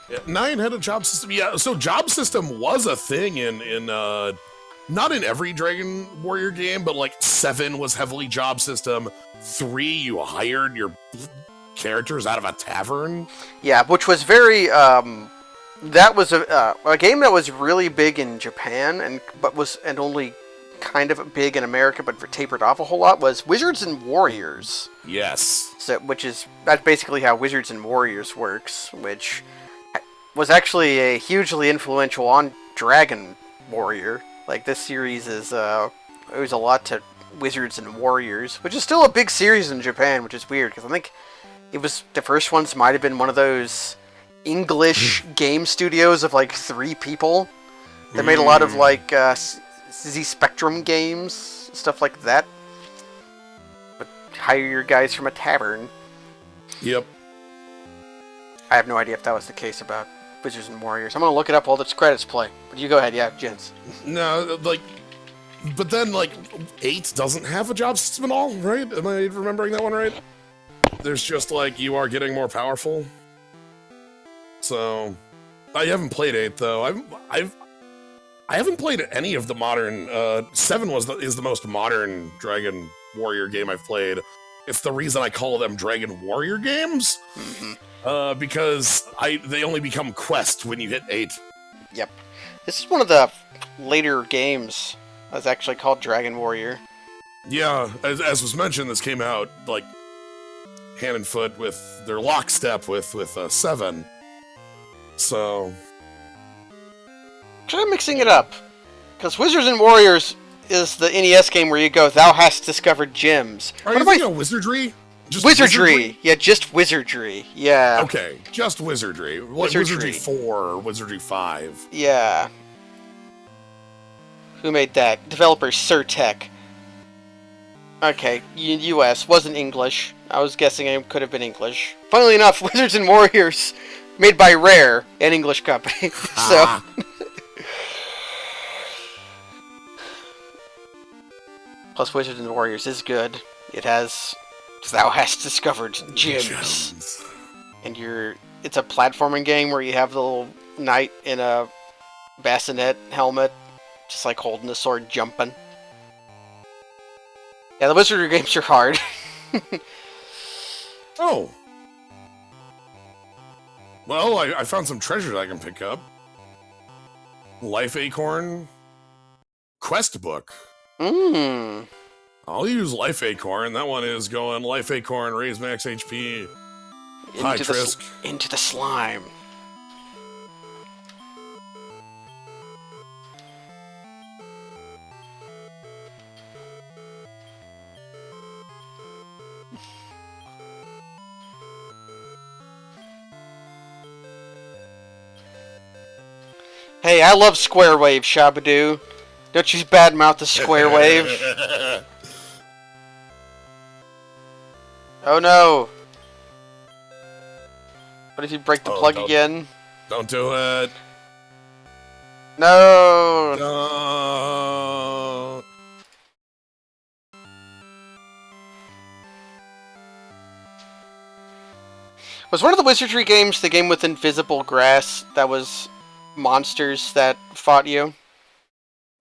Yeah, 9 had a job system. Yeah, so job system was a thing in not in every Dragon Warrior game, but like 7 was heavily job system. 3, you hired your characters out of a tavern. Yeah, which was very that was a game that was really big in Japan and only kind of big in America, but tapered off a whole lot. Was Wizards and Warriors. Yes. So, that's basically how Wizards and Warriors works, which was actually a hugely influential on Dragon Warrior. Like, this series is owes a lot to Wizards and Warriors, which is still a big series in Japan, which is weird because I think it was the first ones might have been one of those English game studios of like 3 people. They made a lot of like Z Spectrum games, stuff like that. But hire your guys from a tavern. Yep. I have no idea if that was the case about Wizards and Warriors. I'm gonna look it up while the credits play. But you go ahead, yeah, Jens. No, like, but then like 8 doesn't have a job system at all, right? Am I remembering that one right? There's just like you are getting more powerful. So I haven't played 8 though. I haven't played any of the modern. 7 is the most modern Dragon Warrior game I've played. It's the reason I call them Dragon Warrior games, because they only become quest when you hit 8. Yep, this is one of the later games that's actually called Dragon Warrior. Yeah, as was mentioned, this came out like hand and foot with their lockstep with 7. So. Try mixing it up, because Wizards and Warriors is the NES game where you go, thou hast discovered gems. Are you thinking of Wizardry? Just Wizardry! Yeah, just Wizardry. Yeah. Okay, just Wizardry. Wizardry 4 or Wizardry 5. Yeah. Who made that? Developer Surtech. Okay, US, wasn't English. I was guessing it could have been English. Funnily enough, Wizards and Warriors, made by Rare, an English company. So. Plus, Wizards and Warriors is good. It has, thou hast discovered gems. And it's a platforming game where you have the little knight in a bassinet helmet, just like holding the sword, jumping. Yeah, the Wizardry games are hard. Oh. Well, I found some treasure that I can pick up. Life Acorn quest book. I'll use Life Acorn. That one is going Life Acorn, raise max HP. Hi, Trisk. Into the slime. Hey, I love Square Wave, Shabadoo. Don't you badmouth the Square Wave. Oh no! What if you break the plug again? Don't do it. No! No. Was one of the Wizardry games the game with invisible grass that was monsters that fought you?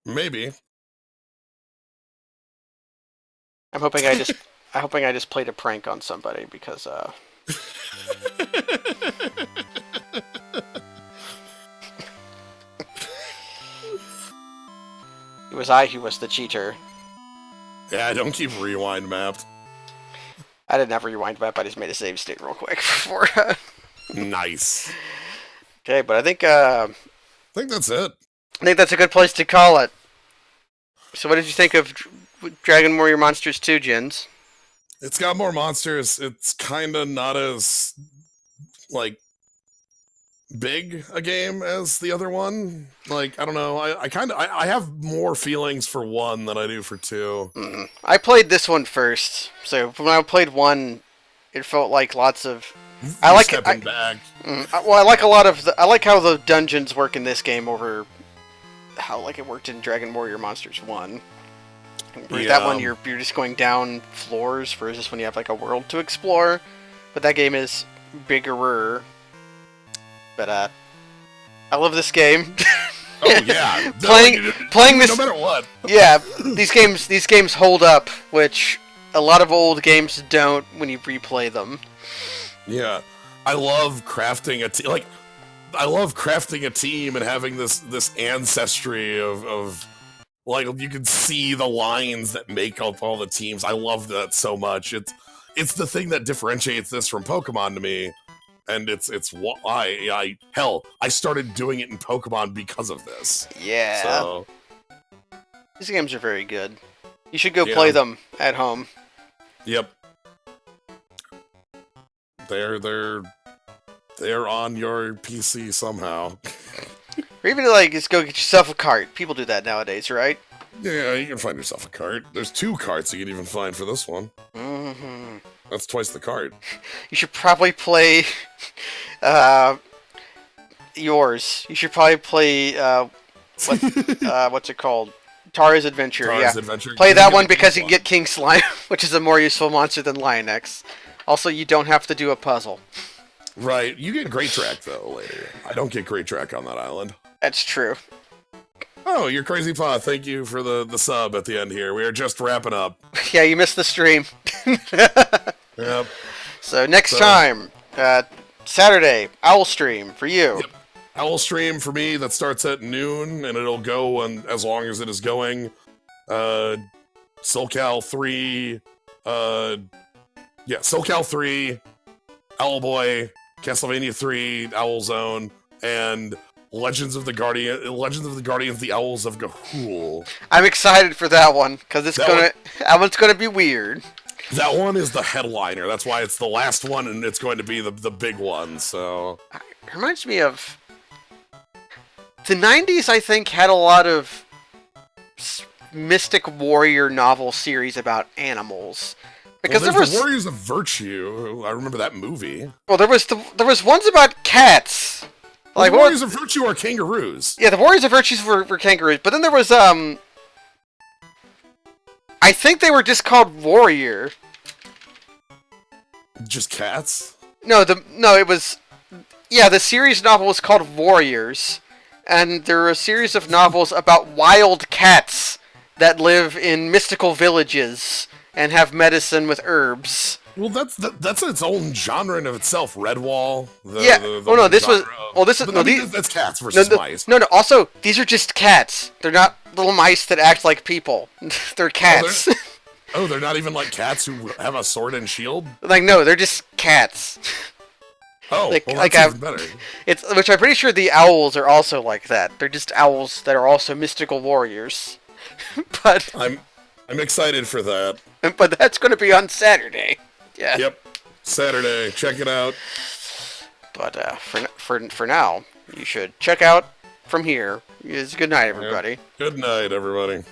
Maybe. I'm hoping I just played a prank on somebody because it was I who was the cheater. Yeah, don't keep rewind mapped. I didn't have a rewind map, I just made a save state real quick before. Nice. Okay, but I think that's it. I think that's a good place to call it. So what did you think of Dragon Warrior Monsters 2, Jins? It's got more monsters. It's kind of not as, like, big a game as the other one. Like, I don't know. I have more feelings for 1 than I do for 2. I played this one first, so when I played 1, it felt like lots of. I You're like stepping back. well, I like a lot of. I like how the dungeons work in this game over how like it worked in Dragon Warrior Monsters 1. Whereas that one, you're just going down floors, whereas this one you have like a world to explore. But that game is bigger. But I love this game. Oh yeah, playing this, no matter what. Yeah, these games hold up, which a lot of old games don't when you replay them. Yeah, I love crafting a team. Like, I love crafting a team and having this ancestry of like, you can see the lines that make up all the teams. I love that so much. It's the thing that differentiates this from Pokemon to me, and it's why I started doing it in Pokemon because of this. Yeah. So These games are very good. You should go play them at home. Yep. They're on your PC somehow. Or even like just go get yourself a cart. People do that nowadays, right? Yeah, you can find yourself a cart. There's 2 carts you can even find for this one. Mm-hmm. That's twice the cart. You should probably play yours. You should probably play what's it called? Tara's Adventure. Tara's Adventure. Play that one because you can get King Slime, which is a more useful monster than Lion X. Also, you don't have to do a puzzle. Right. You get Great Track though later. I don't get Great Track on that island. That's true. Oh, you're Crazy Paw. Thank you for the sub at the end here. We are just wrapping up. Yeah, you missed the stream. Yep. So next time, Saturday, Owl Stream for you. Yep. Owl Stream for me, that starts at noon, and it'll go as long as it is going. SoulCal 3, SoulCal 3, Owlboy, Castlevania 3, Owl Zone, and Legends of the Guardians, the Owls of Ga'Hoole. I'm excited for that one because that one's gonna be weird. That one is the headliner. That's why it's the last one, and it's going to be the big one. So it reminds me of the 90s. I think had a lot of mystic warrior novel series about animals. Because there was the Warriors of Virtue. I remember that movie. Well, there was ones about cats. Like the Warriors of Virtue are kangaroos. Yeah, the Warriors of Virtue were kangaroos. But then there was I think they were just called Warrior. Just cats? It was. Yeah, the series novel was called Warriors, and there are a series of novels about wild cats that live in mystical villages and have medicine with herbs. Well, that's its own genre in of itself. Redwall. That's cats versus mice. No. Also, these are just cats. They're not little mice that act like people. They're cats. They're not even like cats who have a sword and shield? Like, no, they're just cats. Oh, that's even better. Which I'm pretty sure the owls are also like that. They're just owls that are also mystical warriors. But I'm excited for that. But that's going to be on Saturday. Yeah. Yep. Saturday. Check it out. But for now, you should check out from here. Good night, everybody. Yep. Good night, everybody.